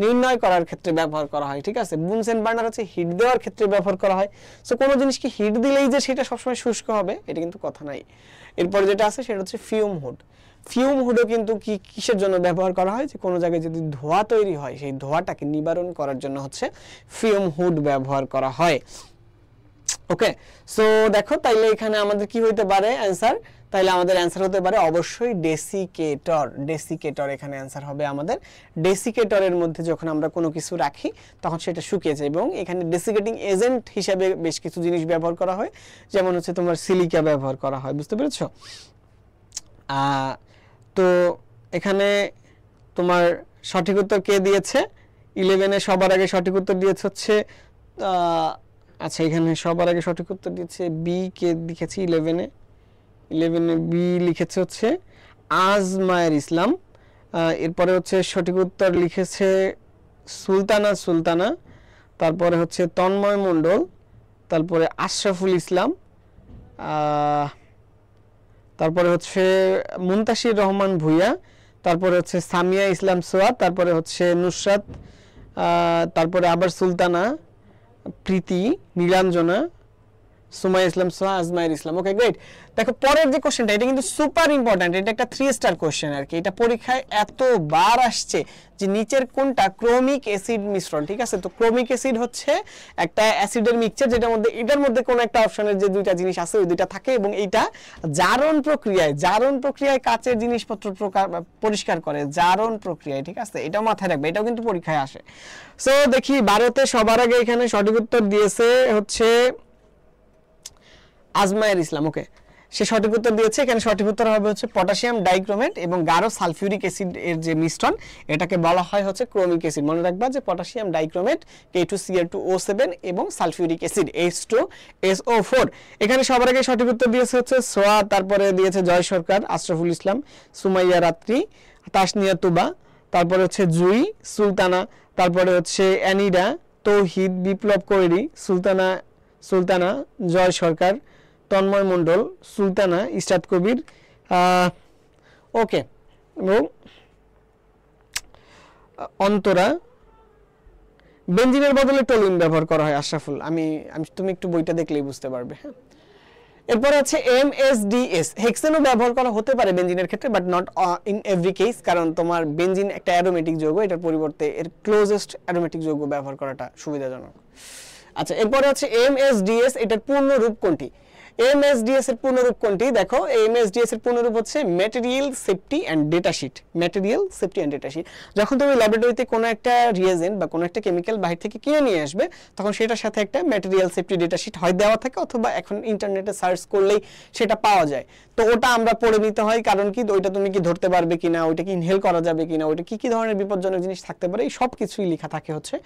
নির্ণয় করার ক্ষেত্রে ব্যবহার করা হয়, ঠিক আছে। বুনসেন বার্নার হচ্ছে হিট দেওয়ার ক্ষেত্রে ব্যবহার করা হয়। সো কোনো জিনিসকে হিট দিলেই যে সেটা সবসময় শুষ্ক হবে এটা কিন্তু কথা নাই। এরপর যেটা আছে সেটা হচ্ছে ফিউম হুড। ফিউম হুডও কিন্তু কিসের জন্য ব্যবহার করা হয়, যে কোনো জায়গায় যদি ধোঁয়া তৈরি হয় সেই ধোঁয়াটাকে নিবারণ করার জন্য হচ্ছে ফিউম হুড ব্যবহার করা হয়। ওকে, সো দেখো তাইলে এখানে আমাদের কি হইতে পারে অ্যান্সার, তাইলে আমাদের অ্যান্সার হতে পারে অবশ্যই ডেসিকেটর। ডেসিকেটর এখানে অ্যান্সার হবে আমাদের। ডেসিকেটরের মধ্যে যখন আমরা কোনো কিছু রাখি তখন সেটা শুকিয়ে যায় এবং এখানে ডেসিকেটিং এজেন্ট হিসেবে বেশ কিছু জিনিস ব্যবহার করা হয়, যেমন হচ্ছে তোমার সিলিকা ব্যবহার করা হয়, বুঝতে পেরেছো। তো এখানে তোমার সঠিক উত্তর কে দিয়েছে 11-এ সবার আগে সঠিক উত্তর দিয়েছে হচ্ছে আচ্ছা এখানে সবার আগে সঠিক উত্তর দিয়েছে বি। কে লিখেছি 11-এ বি লিখেছে হচ্ছে আজমায়ের ইসলাম। এরপরে হচ্ছে সঠিক উত্তর লিখেছে সুলতানা, তারপরে হচ্ছে তন্ময় মণ্ডল, তারপরে আশরাফুল ইসলাম, তারপরে হচ্ছে মুনতাসির রহমান ভুইয়া, তারপরে হচ্ছে সামিয়া ইসলাম সোয়াদ, তারপরে হচ্ছে নুসরাত, তারপরে আবার সুলতানা, প্রীতি, নীলাঞ্জনা, সুমাইয়া ইসলাম সোহা, আজমায়ের ইসলাম। Okay great. দেখো পরের যে কোশ্চেনটা এটা কিন্তু সুপার ইম্পর্ট্যান্ট, এটা একটা 3 স্টার কোশ্চেন আর কি। এটা পরীক্ষায় এতবার আসছে যে নিচের কোনটা ক্রোমিক অ্যাসিড মিশ্রণ, ঠিক আছে। তো ক্রোমিক অ্যাসিড হচ্ছে একটা অ্যাসিডের মিক্সচার যেটার মধ্যে এটার মধ্যে কোনো একটা অপশনের যে দুইটা জিনিস আছে ওই দুইটা থাকে এবং এইটা জারণ প্রক্রিয়ায় কাচের জিনিসপত্র পরিষ্কার করে, জারণ প্রক্রিয়ায়, ঠিক আছে। এটাও মাথায় রাখবে, এটাও কিন্তু পরীক্ষায় আসে। সো দেখি ভারতে সবার আগে এখানে সঠিক উত্তর দিয়েছে হচ্ছে আজমায়ের ইসলাম। ওকে, সে সঠিক উত্তর দিয়েছে। এখানে সঠিক উত্তর হবে হচ্ছে পটাশিয়াম ডাইক্রোমেট এবং গাঢ় সালফিউরিক অ্যাসিড এর যে মিশ্রণ এটাকে বলা হয় হচ্ছে ক্রোমিক অ্যাসিড। মনে রাখবা যে পটাশিয়াম ডাইক্রোমেট K2Cl2O7 এবং সালফিউরিক অ্যাসিড H2SO4। এখানে সবার আগে সঠিক উত্তর দিয়েছে হচ্ছে সোয়া, তারপরে দিয়েছে জয় সরকার, আশরাফুল ইসলাম, সুমাইয়া রাত্রি, তাসনিয়া তুবা, তারপরে হচ্ছে জুই, সুলতানা, তারপরে হচ্ছে অ্যানিডা, তৌহিদ, বিপ্লব কৈরি, সুলতানা, জয় সরকার, তন্ময় মণ্ডল, সুলতানা, ইশরাত কবির, ওকে, এবং অন্তরা। বেনজিনের বদলে টলুইন ব্যবহার করা হয় আশরাফুল। আমি তুমি একটু বইটা দেখলেই বুঝতে পারবে। হ্যাঁ, এরপর আছে MSDS। হেক্সেনও ব্যবহার করা হতে পারে বেনজিনের ক্ষেত্রে, but not in every case, কারণ তোমার বেনজিন একটা অ্যারোমেটিক যৌগ, এটার পরিবর্তে এর ক্লোজেস্ট অ্যারোমেটিক যৌগ ব্যবহার করাটা সুবিধাজনক। আচ্ছা, এরপরে হচ্ছে MSDS, এটার পূর্ণ রূপ কোনটি? MSDS এর পূর্ণ রূপ কোনটি? দেখো MSDS এর পূর্ণ রূপ হচ্ছে material safety and data sheet. Material safety and data sheet. যখন তুমি ল্যাবরেটরিতে কোনো একটা রিয়েজেন্ট বা কোনো একটা কেমিক্যাল বাহির থেকে কিনে নিয়ে আসবে তখন সেটার সাথে একটা ম্যাটেরিয়াল সেফটি ডেটা শিট হয় দেওয়া থাকে, অথবা এখন ইন্টারনেটে সার্চ করলেই সেটা পাওয়া যায়। তো ওটা আমরা পড়ে নিতে হয়, কারণ কি ওইটা তুমি কি ধরতে পারবে কিনা, ওইটা কি ইনহেল করা যাবে কিনা, ওইটা কি কি ধরনের বিপজ্জনক জিনিস থাকতে পারে, এই সব কিছুই লেখা থাকে হচ্ছে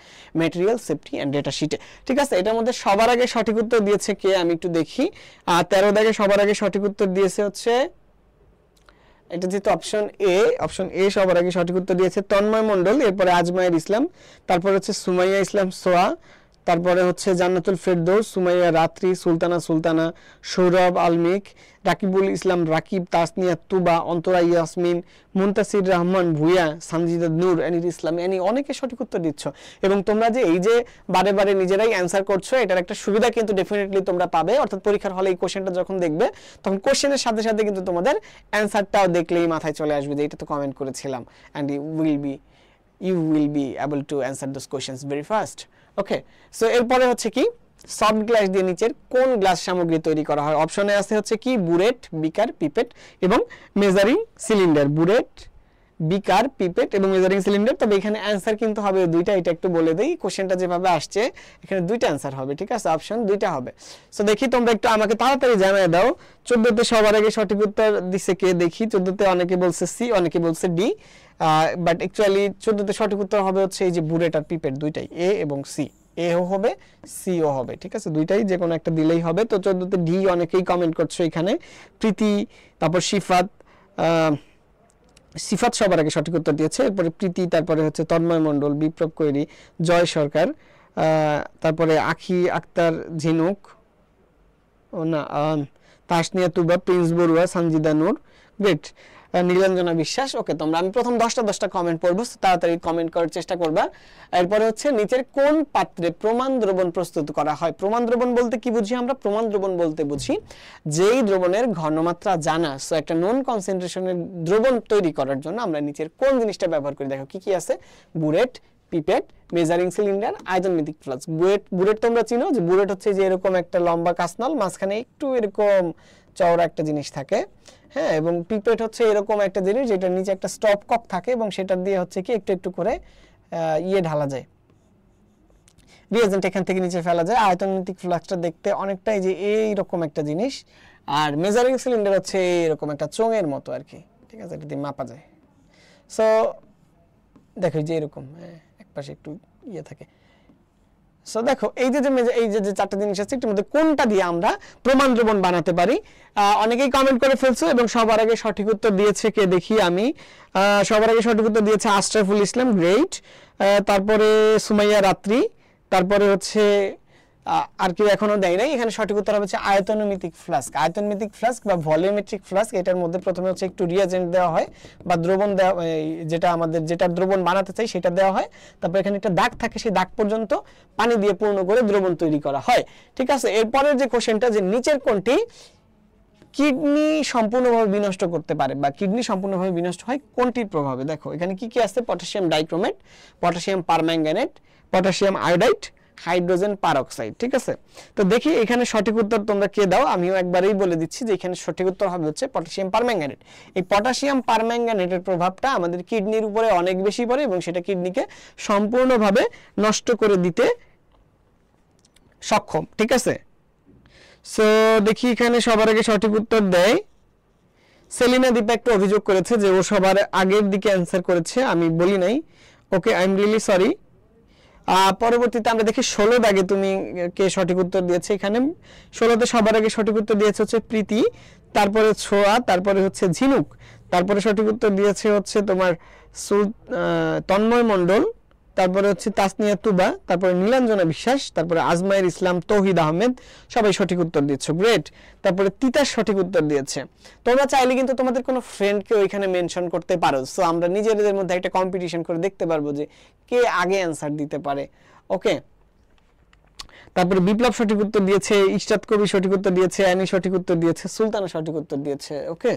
ম্যাটেরিয়াল সেফটি অ্যান্ড ডেটা শিটে, ঠিক আছে। এটার মধ্যে সবার আগে সঠিক উত্তর দিয়েছে কে আমি একটু দেখি। 13 দাগে সবার আগে সঠিক উত্তর দিয়েছে হচ্ছে এটা যেহেতু অপশন এ সবার আগে সঠিক উত্তর দিয়েছে তন্ময় মণ্ডল, এরপরে আজমায়ের ইসলাম, তারপর হচ্ছে সুমাইয়া ইসলাম সোয়া, তারপরে হচ্ছে জান্নাতুল ফেরদৌস, সুমাইয়া রাত্রি, সুলতানা, সৌরভ আলমিক, রাকিবুল ইসলাম রাকিব, তাসনিয়া তুবা, অন্তরা ইয়াসমিন, মুনতাসির রহমান ভুইয়া, সানজিদা নূর, এনির ইসলাম, অনেকে সঠিক উত্তর দিচ্ছ। এবং তোমরা যে এই যে বারে বারে নিজেরাই অ্যান্সার করছো এটার একটা সুবিধা কিন্তু ডেফিনেটলি তোমরা পাবে, অর্থাৎ পরীক্ষার হলে এই কোশ্চেনটা যখন দেখবে তখন কোশ্চেনের সাথে সাথে কিন্তু তোমাদের অ্যান্সারটাও দেখলেই মাথায় চলে আসবে যে এটা তো কমেন্ট করেছিলাম, and you will be able to answer those questions very fast. Okay, so এরপরে হচ্ছে কি সফট গ্লাস দিয়ে নিচের কোন গ্লাস সামগ্রী তৈরি করা হয়? অপশনে আছে হচ্ছে কি বুরেট, বিকার, পিপেট এবং মেজারিং সিলিন্ডার। বুরেট, বিকার, পিপেট এবং মেজারিং সিলিন্ডার। তবে এখানে অ্যান্সার কিন্তু হবে দুইটা, এটা একটু বলে দেই। কোশ্চেনটা যেভাবে আসছে এখানে দুইটা অ্যান্সার হবে, ঠিক আছে, অপশন দুইটা হবে। সো দেখি তোমরা একটু আমাকে তাড়াতাড়ি জানিয়ে দাও। 14তে সবার আগে সঠিক উত্তর দিছে কে দেখি। 14তে অনেকে বলছে সি, অনেকে বলছে ডি, বাট অ্যাকচুয়ালি 14তে সঠিক উত্তর হবে হচ্ছে এই যে বুরেট আর পিপেট দুইটাই, এ এবং সি। এও হবে সিও হবে, ঠিক আছে, দুইটাই যে কোনো একটা দিলেই হবে। তো 14তে ডি অনেকেই কমেন্ট করছো এখানে, প্রীতি, তারপর সিফাত, সিফাত সবার আগে সঠিক উত্তর দিয়েছে, এরপরে প্রীতি, তারপরে হচ্ছে তন্ময় মণ্ডল, বিপ্লব কৈরি, জয় সরকার, তারপরে আখি আক্তার, ঝিনুক, ও না, তাসনিয়া তুবা, প্রিন্স বড়ুয়া, সঞ্জিদা নূর, গ্রেট, নীলাঞ্জনা বিশ্বাস। ওকে, তোমরা আমি প্রথম 10টা কমেন্ট পড়বো, তাড়াতাড়ি কমেন্ট করার চেষ্টা করবা। এরপরে হচ্ছে নিচের কোন পাত্রে প্রমাণ দ্রবণ প্রস্তুত করা হয়? প্রমাণ দ্রবণ বলতে কি বুঝি আমরা? প্রমাণ দ্রবণ বলতে বুঝি যেই দ্রবণের ঘনমাত্রা জানা, সো একটা নন কনসেন্ট্রেশনের দ্রবণ তৈরি করার জন্য আমরা নিচের কোন জিনিসটা ব্যবহার করি। দেখো কি কি আছে, বুরেট, পিপেট, মেজারিং সিলিন্ডার, আয়তনমিতিক ফ্লাস্ক। বুরেট তোমরা চিনো, যে বুরেট হচ্ছে যে এরকম একটা লম্বা কাঁচনল, মাঝখানে একটু এরকম চওড়া একটা জিনিস থাকে, হ্যাঁ, এবং পিপেট হচ্ছে এরকম একটা জিনিস যেটার নিচে একটা স্টপ কক থাকে এবং সেটা দিয়ে হচ্ছে কি একটু একটু করে ঢালা যায়, রিয়েজেন্ট এখান থেকে নিচে ফেলা যায়। আয়তনমিতিক ফ্লাস্কটা দেখতে অনেকটাই যে এইরকম একটা জিনিস, আর মেজারিং সিলিন্ডার হচ্ছে এরকম একটা চোঙের মতো আর কি, ঠিক আছে, এটা দিয়ে মাপা যায়। সো দেখো যে এরকম একপাশে একটু থাকে। সো দেখো এই যে চারটা জিনিস আছে, এটার মধ্যে কোনটা দিয়ে আমরা প্রমাণ দ্রবণ বানাতে পারি? অনেকেই কমেন্ট করে ফেলছো এবং সবার আগে সঠিক উত্তর দিয়েছে কে দেখি আমি। সবার আগে সঠিক উত্তর দিয়েছে আশরাফুল ইসলাম, গ্রেট, তারপরে সুমাইয়া রাত্রি, তারপরে হচ্ছে আর কেউ এখনো দেয় নাই। এখানে সঠিক উত্তর হচ্ছে আয়তনমিতিক ফ্লাস্ক। আয়তনমিতিক ফ্লাস্ক বা ভলিওমেট্রিক ফ্লাস্ক, এটার মধ্যে প্রথমে হচ্ছে একটু রিয়েজেন্ট দেওয়া হয় বা দ্রবণ দেওয়া, যেটা আমাদের যেটা দ্রবণ বানাতে চাই সেটা দেওয়া হয়, তারপর এখানে একটা দাগ থাকে, সেই দাগ পর্যন্ত পানি দিয়ে পূর্ণ করে দ্রবণ তৈরি করা হয়, ঠিক আছে। এরপরের যে কোশ্চেনটা, যে নিচের কোনটি কিডনি সম্পূর্ণভাবে বিনষ্ট করতে পারে বা কিডনি সম্পূর্ণভাবে বিনষ্ট হয় কোনটির প্রভাবে? দেখো এখানে কি কি আছে, potassium dichromate, potassium permanganate, potassium iodide, hydrogen peroxide, ঠিক আছে। তো দেখি এখানে সঠিক উত্তর তোমরা কে দাও। আমিও একবারেই বলে দিচ্ছি যে এখানে সঠিক উত্তর হবে হচ্ছে পটাশিয়াম পারম্যাঙ্গানেট। এই পটাশিয়াম পারম্যাঙ্গানেটের প্রভাবটা আমাদের কিডনির উপরে অনেক বেশি পড়ে এবং সেটা কিডনিকে সম্পূর্ণভাবে নষ্ট করে দিতে সক্ষম, ঠিক আছে। সো দেখি এখানে সবার আগে সঠিক উত্তর দেয় সেলিনা দীপা, একটু অভিযোগ করেছে যে ও সবার আগের দিকে অ্যান্সার করেছে, আমি বলি নাই। ওকে, আই এম রিয়েলি সরি। পরবর্তীতে আমরা দেখি 16 দাগে তুমি কে সঠিক উত্তর দিয়েছে। এখানে 16তে সবার আগে সঠিক উত্তর দিয়েছে হচ্ছে প্রীতি, তারপরে ছোয়া, তারপরে হচ্ছে ঝিনুক, তারপরে সঠিক উত্তর দিয়েছে হচ্ছে তোমার তন্ময় মণ্ডল, তারপরে হচ্ছে তাসনিয়া তুবা, তারপরে নীলাঞ্জনা বিশ্বাস, তারপরে আজমাইর ইসলাম, তৌহিদ আহমেদ, সবাই সঠিক উত্তর দিয়েছে, গ্রেট। তারপরে তিতাস সঠিক উত্তর দিয়েছে। তোমরা চাইলে কিন্তু তোমাদের কোনো ফ্রেন্ডকে ওইখানে মেনশন করতে পারো, সো আমরা নিজেদের মধ্যে একটা কম্পিটিশন করে দেখতে পারবো যে কে আগে অ্যান্সার দিতে পারে। ওকে, তারপরে বিপ্লব সঠিক উত্তর দিয়েছে, ইশরাত কবি সঠিক উত্তর দিয়েছে, অ্যানি সঠিক উত্তর দিয়েছে, সুলতানা সঠিক উত্তর দিয়েছে। ওকে,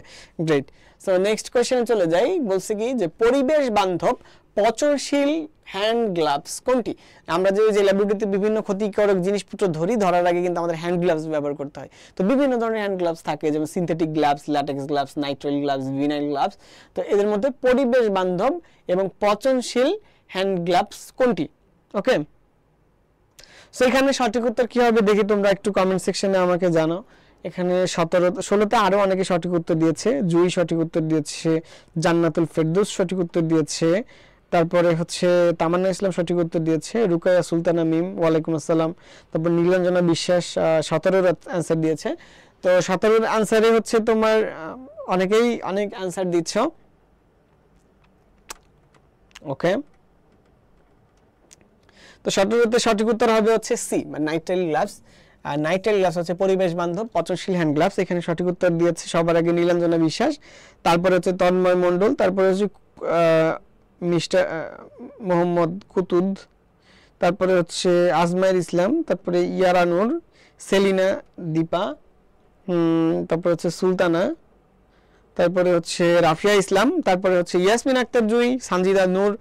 গ্রেট। সো নেক্সট কোশ্চেনে চলে যাই। বলছে কি যে পরিবেশ বান্ধব পচনশীল হ্যান্ড গ্লাভস কোনটি? আমরা যে ল্যাবরেটরিতে বিভিন্ন ক্ষতিকারক জিনিসপত্র ধরার আগে কিন্তু আমাদের হ্যান্ড গ্লাভস ব্যবহার করতে হয়। তো বিভিন্ন ধরনের হ্যান্ড গ্লাভস থাকে, যেমন synthetic gloves, latex gloves, nitrile gloves, vinyl gloves. তো এদের মধ্যে পরিবেশ বান্ধব এবং পচনশীল হ্যান্ড গ্লাভস কোনটি? ওকে, সো এখানে সঠিক উত্তর কি হবে দেখি, তোমরা একটু কমেন্ট সেকশনে আমাকে জানাও। এখানে 16তে আরো অনেকে সঠিক উত্তর দিয়েছে। জুই সঠিক উত্তর দিয়েছে, জান্নাতুল ফেরদৌস সঠিক উত্তর দিয়েছে, তারপরে হচ্ছে তামান্না ইসলাম সঠিক উত্তর দিয়েছে, রুকায়া সুলতানা মিম, ওয়ালাইকুম আসসালাম। তারপর নীলাঞ্জনা বিশ্বাস 17-এর অ্যান্সার দিয়েছে। তো 17-এর অ্যান্সারে হচ্ছে তোমার অনেকেই অনেক অ্যান্সার দিচ্ছ। ওকে, তো 17তে সঠিক উত্তর হবে হচ্ছে সি, মানে নাইট্রাইল গ্লাভস। আর নাইট্রাইল গ্লাভস হচ্ছে পরিবেশ বান্ধব পচনশীল হ্যান্ড গ্লাভস। এখানে সঠিক উত্তর দিয়েছে সবার আগে নীলাঞ্জনা বিশ্বাস, তারপরে হচ্ছে তন্ময় মণ্ডল, তারপরে হচ্ছে মিস্টার মোহাম্মদ কুতুদ, তারপরে হচ্ছে আজমাইর ইসলাম, তারপরে ইয়ারানুর, সেলিনা দীপা, তারপরে হচ্ছে সুলতানা, তারপরে হচ্ছে রাফিয়া ইসলাম, তারপরে হচ্ছে ইয়াসমিন আক্তার জুই, সানজিদা নূর,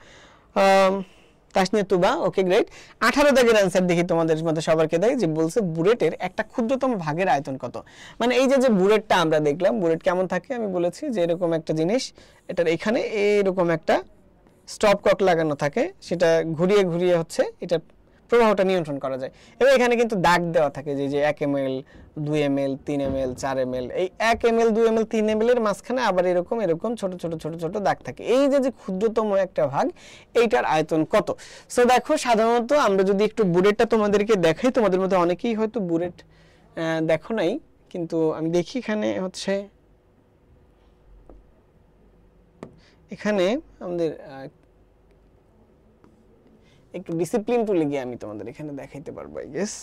তাসনিয়া তুবা। ওকে, গ্রেট। 18 দাগের অ্যান্সার দেখি তোমাদের মধ্যে সবারকে দেয়, যে বলছে বুলেটের একটা ক্ষুদ্রতম ভাগের আয়তন কত? মানে এই যে বুলেটটা আমরা দেখলাম, বুলেট কেমন থাকে আমি বলেছি যে এরকম একটা জিনিস, এটার এখানে এইরকম একটা স্টপ কক লাগানো থাকে, সেটা ঘুরিয়ে ঘুরিয়ে হচ্ছে এটা প্রবাহটা নিয়ন্ত্রণ করা যায়। এবং এখানে কিন্তু দাগ দেওয়া থাকে যে 1 ml 2 ml 3 ml 4 ml, এই 1 ml 2 ml 3 ml এর মাঝখানে আবার এরকম এরকম ছোট ছোট ছোট ছোট দাগ থাকে। এই যে ক্ষুদ্রতম একটা ভাগ, এইটার আয়তন কত। সো দেখো সাধারণত আমরা যদি একটু বুলেটটা তোমাদেরকে দেখাই, তোমাদের মধ্যে অনেকেই হয়তো বুলেট দেখো নাই, কিন্তু আমি দেখি এখানে হচ্ছে এখানে আমাদের একটু ডিসিপ্লিন টুলে গিয়ে আমি তোমাদের এখানে দেখাইতে পারবো I guess.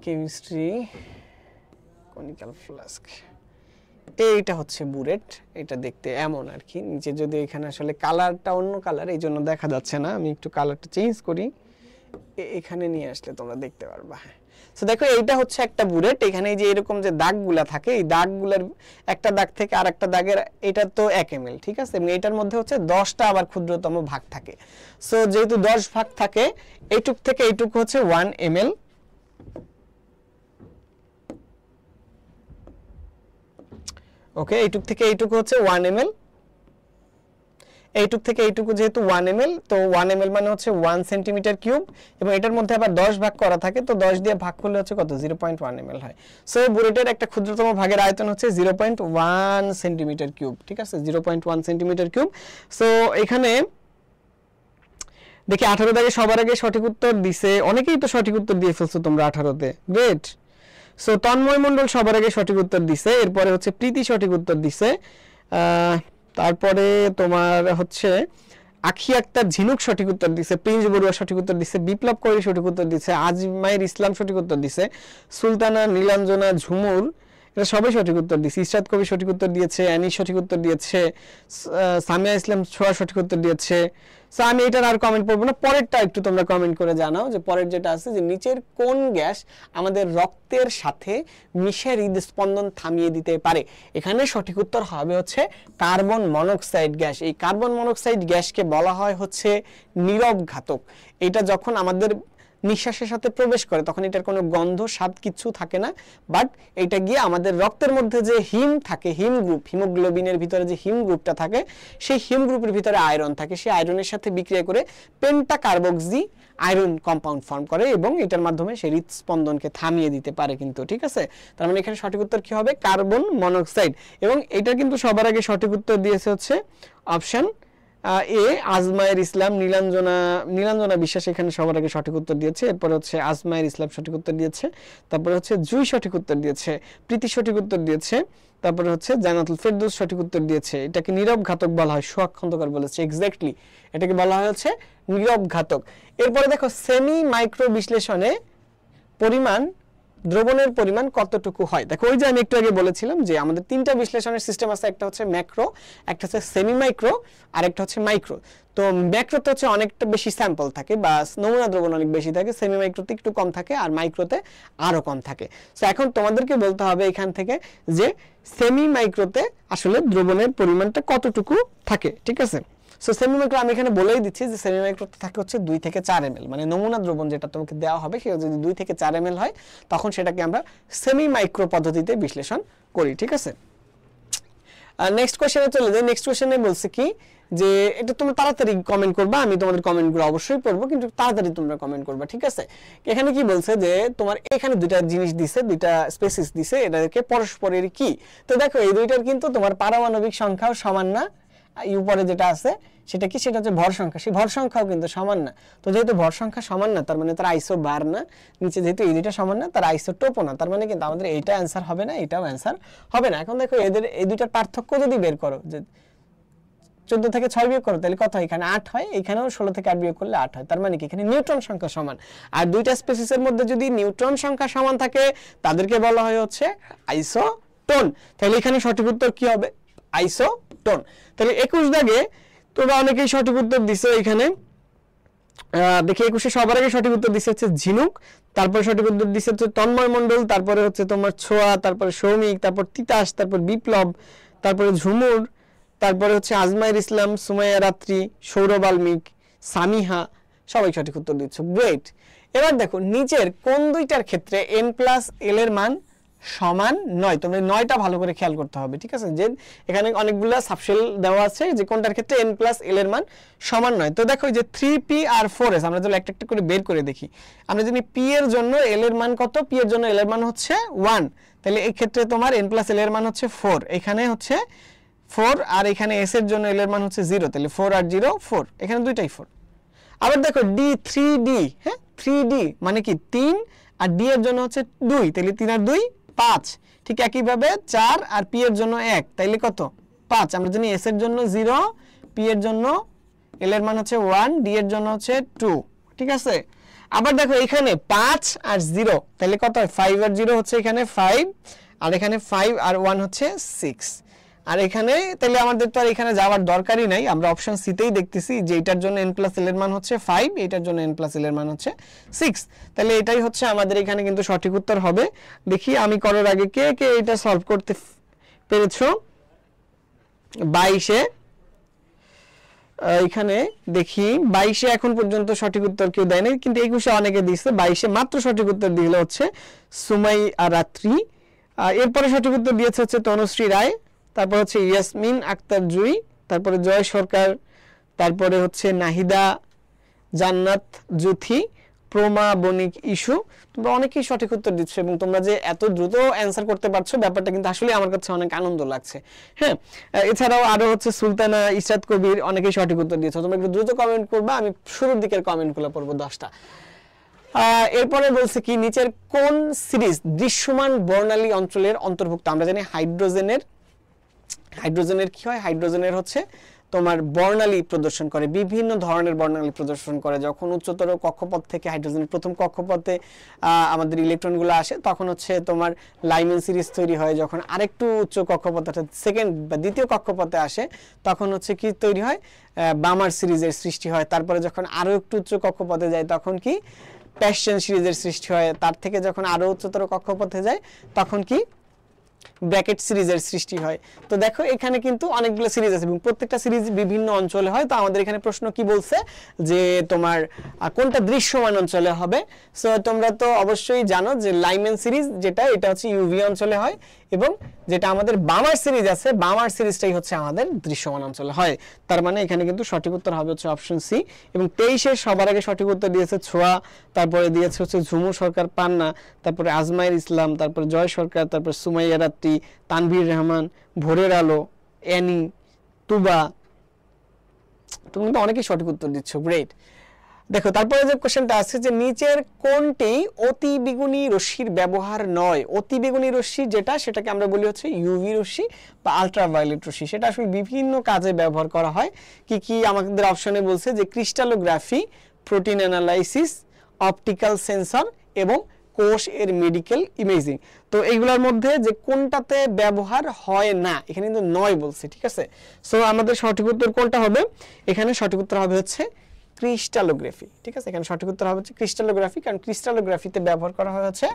Chemistry conical flask, এইটা হচ্ছে বুলেট। এটা দেখতে এমন আর কি, নিচে যদি এখানে আসলে কালারটা অন্য কালার, এই জন্য দেখা যাচ্ছে না, আমি একটু কালারটা চেঞ্জ করি, এখানে নিয়ে আসলে তোমরা দেখতে পারবা। হ্যাঁ, সো দেখো এইটা হচ্ছে একটা বুলেট। এখানে যে এরকম যে দাগগুলা থাকে, এই দাগগুলার একটা দাগ থেকে আর একটা দাগের, এটা তো 1 ml, ঠিক আছে, এবং এটার মধ্যে হচ্ছে 10টা আবার ক্ষুদ্রতম ভাগ থাকে। সো যেহেতু 10 ভাগ থাকে, এইটুক থেকে এইটুক হচ্ছে 1 ml, ওকে, এইটুক থেকে এইটুকু হচ্ছে 1 ml, এইটুক থেকে এইটুকু যেহেতু 1 ml, তো 1 ml মানে হচ্ছে 1 সেন্টিমিটার কিউব, এবং এটার মধ্যে আবার 10 ভাগ করা থাকে, তো 10 দিয়ে ভাগ করলে হচ্ছে কত, 0.1 ml হয়। সো বুলেটের একটা ক্ষুদ্রতম ভাগের আয়তন হচ্ছে 0.1 সেন্টিমিটার কিউব, ঠিক আছে, 0.1 সেন্টিমিটার কিউব। সো এখানে দেখি 18 দাগে সবার আগে সঠিক উত্তর দিছে, অনেকেই তো সঠিক উত্তর দিয়ে ফেলছো তোমরা 18তে, গ্রেট। সো তন্ময় মণ্ডল সবার আগে সঠিক উত্তর দিছে, এরপরে হচ্ছে প্রীতি সঠিক উত্তর দিছে, তারপরে তোমার হচ্ছে আখি আক্তার ঝিনুক সঠিক উত্তর দিছে, প্রিন্স বড়ুয়া সঠিক উত্তর দিছে, বিপ্লব করি সঠিক উত্তর দিছে, আজমাইর ইসলাম সঠিক উত্তর দিছে, সুলতানা, নীলাঞ্জনা, ঝুমুর, এটা সবাই সঠিক উত্তর দিয়েছে, ইসরাত কবি সঠিক উত্তর দিয়েছে, অ্যানি সঠিক উত্তর দিয়েছে, সামিয়া ইসলাম ছোয়া সঠিক উত্তর দিয়েছে। সো আমি এটার আর কমেন্ট পড়বো না, পরেরটা একটু তোমরা কমেন্ট করে জানাও, যে পরের যেটা আছে যে নিচের কোন গ্যাস আমাদের রক্তের সাথে মিশে হৃদস্পন্দন থামিয়ে দিতে পারে। এখানে সঠিক উত্তর হবে হচ্ছে কার্বন মনোক্সাইড গ্যাস। এই কার্বন মনোক্সাইড গ্যাসকে বলা হয় হচ্ছে নীরব ঘাতক। এটা যখন আমাদের নিঃশ্বাসের সাথে প্রবেশ করে তখন এটার কোনো গন্ধ স্বাদ কিছু থাকে না, বাট এটা গিয়ে আমাদের রক্তের মধ্যে যে হিম থাকে, হিম গ্রুপ, হিমোগ্লোবিনের ভিতরে যে হিম গ্রুপটা থাকে, সেই হিম গ্রুপের ভিতরে আয়রন থাকে, সেই আয়রনের সাথে বিক্রিয়া করে পেন্টাকার্বক্সি আয়রন কম্পাউন্ড ফর্ম করে, এবং এটার মাধ্যমে সেই হৃদস্পন্দনকে থামিয়ে দিতে পারে কিন্তু, ঠিক আছে। তার মানে এখানে সঠিক উত্তর কি হবে, কার্বন মনোক্সাইড। এবং এটা কিন্তু সবার আগে সঠিক উত্তর দিয়েছে হচ্ছে অপশন এ, আজমায়ের ইসলাম, নীলাঞ্জনা বিশ্বাস এখানে সবার আগে সঠিক উত্তর দিয়েছে, এরপরে হচ্ছে আজমায়ের ইসলাম সঠিক উত্তর দিয়েছে, তারপরে হচ্ছে জুই সঠিক উত্তর দিয়েছে, প্রীতি সঠিক উত্তর দিয়েছে, তারপরে হচ্ছে জান্নাতুল ফেরদৌস সঠিক উত্তর দিয়েছে। এটাকে নীরব ঘাতক বলা হয়, সোহাগ খন্দকার বলেছে, এক্স্যাক্টলি এটাকে বলা হয় হচ্ছে নীরব ঘাতক। এরপরে দেখো সেমি মাইক্রো বিশ্লেষণে পরিমাণ, দ্রবণের পরিমাণ কতটুকু হয়। দেখো ওই যে আমি একটু আগে বলেছিলাম যে আমাদের তিনটা বিশ্লেষণের সিস্টেম আছে, একটা হচ্ছে ম্যাক্রো, একটা হচ্ছে সেমি মাইক্রো, আর একটা হচ্ছে মাইক্রো। তো ম্যাক্রোতে হচ্ছে অনেকটা বেশি স্যাম্পল থাকে বা নমুনা দ্রবণ অনেক বেশি থাকে, সেমি মাইক্রোতে একটু কম থাকে, আর মাইক্রোতে আরো কম থাকে। সো এখন তোমাদেরকে বলতে হবে এখান থেকে যে সেমি মাইক্রোতে আসলে দ্রবণের পরিমাণটা কতটুকু থাকে, ঠিক আছে। সো সেমি মাইক্রো আমি এখানে বলেই দিচ্ছি যে সেমি মাইক্রোতে থাকে হচ্ছে 2 থেকে 4 ml, মানে নমুনা দ্রবণ যেটা তোমাকে দেওয়া হবে সেটা যদি 2 থেকে 4 ml হয় তখন সেটাকে আমরা সেমি মাইক্রো পদ্ধতিতে বিশ্লেষণ করি, ঠিক আছে। নেক্সট কোশ্চেনে চলে যাই। নেক্সট কোশ্চেনে বলছে কি যে এটা তোমরা তাড়াতাড়ি কমেন্ট করবা, আমি তোমাদের কমেন্টগুলো অবশ্যই পড়বো, কিন্তু তাড়াতাড়ি তোমরা কমেন্ট করবা, ঠিক আছে। এখানে কি বলছে যে তোমার এখানে দুইটা জিনিস দিছে, দুইটা স্পেসিস দিছে, এটাকে পরস্পরের কি। তো দেখো এই দুইটার কিন্তু তোমার পারমাণবিক সংখ্যাও সমান না, উপরে যেটা আছে সেটা কি, সেটা হচ্ছে ভর সংখ্যা, সেই ভর সংখ্যাও কিন্তু সমান না। তো যেহেতু ভর সংখ্যা সমান না, তার মানে তার আইসোবার না, নিচে যেহেতু এই দুইটা সমান না, তার আইসোটোপও না, তার মানে কিন্তু আমাদের এইটা অ্যান্সার হবে না, এটাও অ্যান্সার হবে না। এখন দেখো এদের এই দুইটার পার্থক্য যদি বের করো, যে 14 থেকে 6 বিয়োগ করো তাহলে কত হয়, এখানে 8 হয়, এখানেও 16 থেকে 8 বিয়োগ করলে 8 হয়, তার মানে কি এখানে নিউট্রন সংখ্যা সমান। আর দুইটা স্পেসিসের মধ্যে যদি নিউট্রন সংখ্যা সমান থাকে তাদেরকে বলা হয় হচ্ছে আইসোটোন। তাহলে এখানে সঠিক উত্তর কি হবে, আইসোটোন। তাহলে 21 দাগে তোমরা অনেকেই সঠিক উত্তর দিছো। এখানে দেখি 21 সবার আগে সঠিক উত্তর দিছে হচ্ছে ঝিনুক, তারপরে সঠিক উত্তর দিছে হচ্ছে তন্ময় মণ্ডল, তারপরে হচ্ছে তোমার ছোয়া, তারপরে সৌমিক, তারপর তিতাস, তারপর বিপ্লব, তারপরে ঝুমুর, তারপরে হচ্ছে আজমাইর ইসলাম, সুমাইয়া রাত্রি, সৌরভ আলমিক, সামিহা, সবাই সঠিক উত্তর দিচ্ছ, গ্রেট। এবার দেখো নিচের কোন দুইটার ক্ষেত্রে n+l এর মান সমান 9। তোমরা 9টা ভালো করে খেয়াল করতে হবে, ঠিক আছে? যে এখানে অনেকগুলো সাবশেল দেওয়া আছে যে কোনটার ক্ষেত্রে n প্লাস l এর মান সমান 9। তো দেখো যে 3p আর 4s আমরা যদি একটা একটা করে বের করে দেখি, আমরা জানি p এর জন্য l এর মান কত, p এর জন্য l এর মান হচ্ছে 1, তাহলে এই ক্ষেত্রে তোমার n প্লাস l এর মান হচ্ছে 4, এখানে হচ্ছে 4 আর এখানে s এর জন্য l এর মান হচ্ছে 0, তাহলে 4 আর 0 4, এখানে দুইটাই 4। আবার দেখো d 3d, হ্যাঁ 3d মানে কি 3 আর d এর জন্য হচ্ছে 2, তাহলে 3 আর 2 5, ঠিক একইভাবে 4 আর p এর জন্য 1, তাইলে কত 5। আমরা জানি s এর জন্য 0, p এর জন্য l এর মান হচ্ছে 1, d এর জন্য হচ্ছে 2, ঠিক আছে? আবার দেখো এখানে 5 আর 0, তাহলে কত হয় 5 আর 0 হচ্ছে এখানে 5, আর এখানে 5 আর 1 হচ্ছে 6, আর এখানে তাহলে আমাদের তো আর এখানে যাওয়ার দরকারই নাই, আমরা অপশন সি তেই দেখতেছি যে এটার জন্য n প্লাস l এর মান হচ্ছে 5, এটার জন্য n প্লাস l এর মান হচ্ছে 6, তাহলে এটাই হচ্ছে আমাদের এখানে কিন্তু সঠিক উত্তর হবে। দেখি আমি করার আগে কে কে এটা সলভ করতে পেরেছো? 22-এ এখানে দেখি 22-এ এখন পর্যন্ত সঠিক উত্তর কেউ দেয়নি, কিন্তু 21-এ অনেকে দিয়েছে। 22-এ মাত্র সঠিক উত্তর দিল হচ্ছে সুমাই আর রাত্রি, এরপরে সঠিক উত্তর দিয়েছে হচ্ছে তনুশ্রী রায়, তারপর হচ্ছে ইয়াসমিন আক্তার জুই, তারপরে জয় সরকার, তারপরে হচ্ছে নাহিদা জান্নাত জুথি, প্রমা বণিক ইস্যু। তোমরা অনেকেই সঠিক উত্তর দিচ্ছ এবং তোমরা যে এত দ্রুত অ্যান্সার করতে পারছো ব্যাপারটা কিন্তু আসলে আমার কাছে অনেক আনন্দ লাগছে। হ্যাঁ, এছাড়াও আরো হচ্ছে সুলতানা, ইশরাত কবির, অনেকেই সঠিক উত্তর দিয়েছো। তোমরা একটু দ্রুত কমেন্ট করবা, আমি শুরুর দিকের কমেন্টগুলো পড়বো 10টা। এরপরে বলছে কি নিচের কোন সিরিজ দৃশ্যমান বর্ণালী অঞ্চলের অন্তর্ভুক্ত? আমরা জানি হাইড্রোজেনের কি হয়, হাইড্রোজেনের হচ্ছে তোমার বর্ণালী প্রদর্শন করে, বিভিন্ন ধরনের বর্ণালী প্রদর্শন করে। যখন উচ্চতর কক্ষপথ থেকে হাইড্রোজেনের প্রথম কক্ষপথে আমাদের ইলেকট্রনগুলো আসে তখন হচ্ছে তোমার লাইমেন সিরিজ তৈরি হয়। যখন আরেকটু উচ্চ কক্ষপথ অর্থাৎ সেকেন্ড বা দ্বিতীয় কক্ষপথে আসে তখন হচ্ছে কি তৈরি হয়, বামার সিরিজের সৃষ্টি হয়। তারপরে যখন আরো একটু উচ্চ কক্ষপথে যায় তখন কি প্যাশন সিরিজের সৃষ্টি হয়। তার থেকে যখন আরো উচ্চতর কক্ষপথে যায় তখন কি ব্র্যাকেট সিরিজের সৃষ্টি হয়। তো দেখো এখানে কিন্তু অনেকগুলো সিরিজ আছে এবং প্রত্যেকটা সিরিজ বিভিন্ন অঞ্চলে হয়। তো আমাদের এখানে প্রশ্ন কি বলছে যে তোমার কোনটা দৃশ্যমান অঞ্চলে হবে। সো তোমরা তো অবশ্যই জানো যে লাইমেন সিরিজ যেটা, এটা হচ্ছে ইউভি অঞ্চলে হয়, এবং যেটা আমাদের বামার সিরিজ আছে, বামার সিরিজটাই হচ্ছে আমাদের দৃশ্যমান অঞ্চলে হয়। তার মানে এখানে কিন্তু সঠিক উত্তর হবে হচ্ছে অপশন সি। এবং 23-এ সবার আগে সঠিক উত্তর দিয়েছে ছোয়া, তারপরে দিয়েছে হচ্ছে ঝুমু সরকার পান্না, তারপরে আজমাইর ইসলাম, তারপরে জয় সরকার, তারপরে সুমাইয়া রাত্রি, তানভীর রহমান, ভোরের আলো, অ্যানি, তুবা। তুমি কিন্তু অনেকেই সঠিক উত্তর দিচ্ছ, গ্রেট। দেখো তারপরে যে কোশ্চেনটা আছে যে নিচের কোনটি অতি বেগুনি রশ্মির ব্যবহার নয়? অতি বেগুনি রশ্মি যেটা, সেটাকে আমরা বলি হচ্ছে ইউভি রশ্মি বা আলট্রাভায়োলেট রশ্মি। সেটা আসলে বিভিন্ন কাজে ব্যবহার করা হয়। কি কি আমাদের অপশনে বলছে যে crystallography, protein analysis, optical sensor এবং কোষ এর মেডিকেল ইমেজিং। তো এইগুলোর মধ্যে যে কোনটাতে ব্যবহার হয় না, এখানে কিন্তু নয় বলছে, ঠিক আছে? সো আমাদের সঠিক উত্তর কোনটা হবে? এখানে সঠিক উত্তর হবে হচ্ছে ক্রিস্টালোগ্রাফি, ঠিক আছে? এখানে সঠিক উত্তর হবে হচ্ছে ক্রিস্টালোগ্রাফি, কারণ ক্রিস্টালোগ্রাফিতে ব্যবহার করা হয় হচ্ছে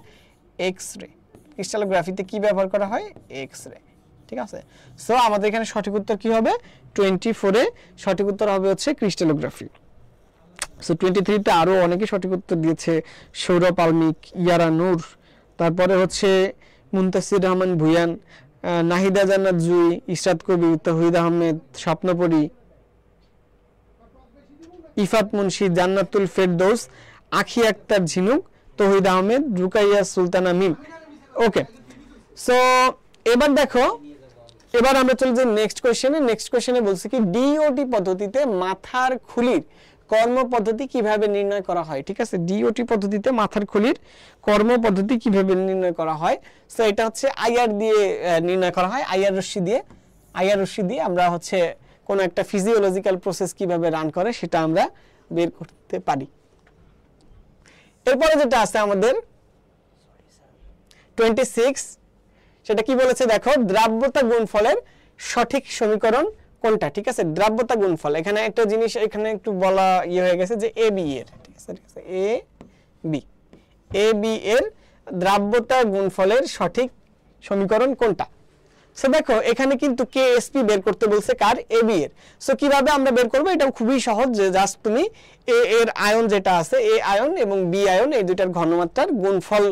এক্স রে। ক্রিস্টালোগ্রাফিতে কি ব্যবহার করা হয়? এক্স রে, ঠিক আছে? সো আমাদের এখানে সঠিক উত্তর কি হবে? 24-এ সঠিক উত্তর হবে হচ্ছে ক্রিস্টালোগ্রাফি। সো 23-তে আরো অনেকে সঠিক উত্তর দিয়েছে, সৌরভ আলমিক, ইয়ারা নূর, তারপরে হচ্ছে মুনতাসির রহমান ভুয়ান, নাহিদা জান্নাত জুই, ইশরাত কবির, তৌহিদ আহমেদ, স্বপ্নপরী, ইফাত মুন্সি, জান্নাতুল ফেরদৌস, আখি আক্তার ঝিনুক, তৌহিদ আহমেদ, রুকাইয়া সুলতানা মিম। ওকে, সো এবার দেখো, এবার আমরা চলে যাই নেক্সট কোশ্চেনে। নেক্সট কোশ্চেনে বলছে কি ডিওটি পদ্ধতিতে মাথার খুলির কর্ম পদ্ধতি কিভাবে নির্ণয় করা হয়? ঠিক আছে, ডিওটি পদ্ধতিতে মাথার খুলির কর্ম পদ্ধতি কিভাবে নির্ণয় করা হয়? সো এটা হচ্ছে আইআর দিয়ে নির্ণয় করা হয়, আইআর রশ্মি দিয়ে আমরা হচ্ছে কোন একটা ফিজিওলজিক্যাল প্রসেস কিভাবে রান করে সেটা আমরা বের করতে পারি। এরপরে যেটা আছে আমাদের 26, সেটা কি বলেছে দেখো, দ্রাব্যতা গুণফলের সঠিক সমীকরণ কোনটা? ঠিক আছে, দ্রাব্যতা গুণফল, এখানে একটা জিনিস এখানে একটু বলা হয়ে গেছে যে এ বি এর, ঠিক আছে, এ বি এর দ্রাব্যতা গুণফলের সঠিক সমীকরণ কোনটা? সো দেখো এখানে কিন্তু কেএসপি বের করতে বলছে কার, এবি এর। সো কিভাবে আমরা বের করব, এটা খুবই সহজ, যে জাস্ট তুমি এ এর আয়ন যেটা আছে, এ আয়ন এবং বি আয়ন এই দুইটার ঘনমাত্রার গুণফল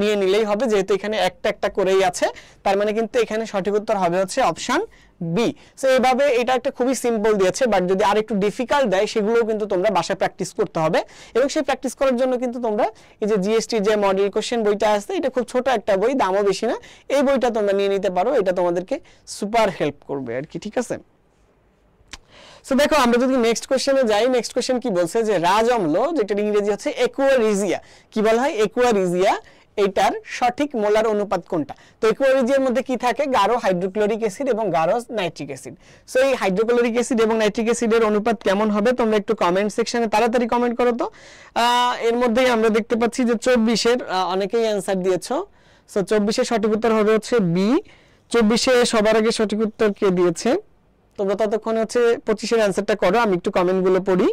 নিয়ে নিলেই হবে, যেহেতু এখানে একটা একটা করেই আছে, তার মানে কিন্তু এখানে সঠিক উত্তর হবে হচ্ছে অপশন বি। সো এইভাবে এটা একটা খুবই সিম্পল দিয়েছে, বাট যদি আর একটু ডিফিকাল্ট দেয় সেগুলোও কিন্তু তোমরা বাসায় প্র্যাকটিস করতে হবে, এবং সেই প্র্যাকটিস করার জন্য কিন্তু তোমরা এই যে জিএসটি যে মডেল কোশ্চেন বইটা আছে, এটা খুব ছোট একটা বই, দামও বেশি না, এই বইটা তোমরা নিয়ে নিতে পারো, এটা তোমাদেরকে সুপার হেল্প করবে আর কি, ঠিক আছে। সো দেখো আমরা যদি নেক্সট কোশ্চেনে যাই, নেক্সট কোশ্চেন কি বলছে, যে রাজ অম্ল, যেটার ইংরেজি হচ্ছে একুয়ারিজিয়া, কি বলা হয় একুয়ারিজিয়া, এটার সঠিক মোলার অনুপাত কোনটা। তো একুয়ারিজিয়ার মধ্যে কি থাকে, গাঢ় হাইড্রোক্লোরিক অ্যাসিড এবং গাঢ় নাইট্রিক অ্যাসিড। সো এই হাইড্রোক্লোরিক অ্যাসিড এবং নাইট্রিক অ্যাসিডের অনুপাত কেমন হবে, তোমরা একটু কমেন্ট সেকশনে তাড়াতাড়ি কমেন্ট করো তো। এর মধ্যেই আমরা দেখতে পাচ্ছি যে 24-এর অনেকেই অ্যান্সার দিয়েছো। সো 24-এর সঠিক উত্তর হবে হচ্ছে বি। 24-এ সবার আগে সঠিক উত্তর কে দিয়েছে, তোমরা ততক্ষণে হচ্ছে 25-এর অ্যান্সারটা করো, আমি একটু কমেন্টগুলো পড়ি।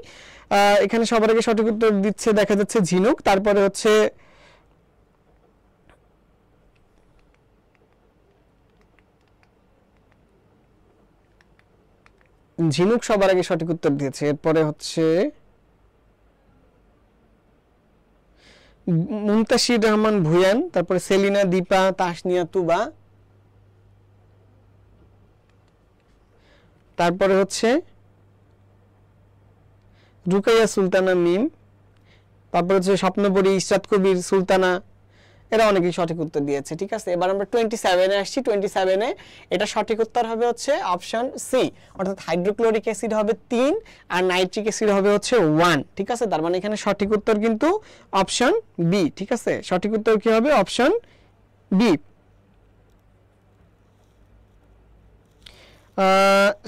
এখানে সবার আগে সঠিক উত্তর দিচ্ছে দেখা যাচ্ছে ঝিনুক, তারপরে হচ্ছে ঝিনুক সবার আগে সঠিক উত্তর দিয়েছে, এরপরে হচ্ছে মুনতাসির রহমান ভুয়ান, তারপরে সেলিনা, দীপা, তাসনিয়া, তুবা, তারপরে হচ্ছে রুকাইয়া সুলতানা মিম, তারপরে হচ্ছে স্বপ্নপরী, ইশরাত কবির, সুলতানা, এরা অনেকেই সঠিক উত্তর দিয়েছে, ঠিক আছে। এবার আমরা 27-এ আসছি। 27-এ এটা সঠিক উত্তর হবে হচ্ছে অপশন সি, অর্থাৎ হাইড্রোক্লোরিক অ্যাসিড হবে 3 আর নাইট্রিক অ্যাসিড হবে হচ্ছে 1, ঠিক আছে। তার মানে এখানে সঠিক উত্তর কিন্তু অপশন বি, ঠিক আছে। সঠিক উত্তর কি হবে, অপশন বি।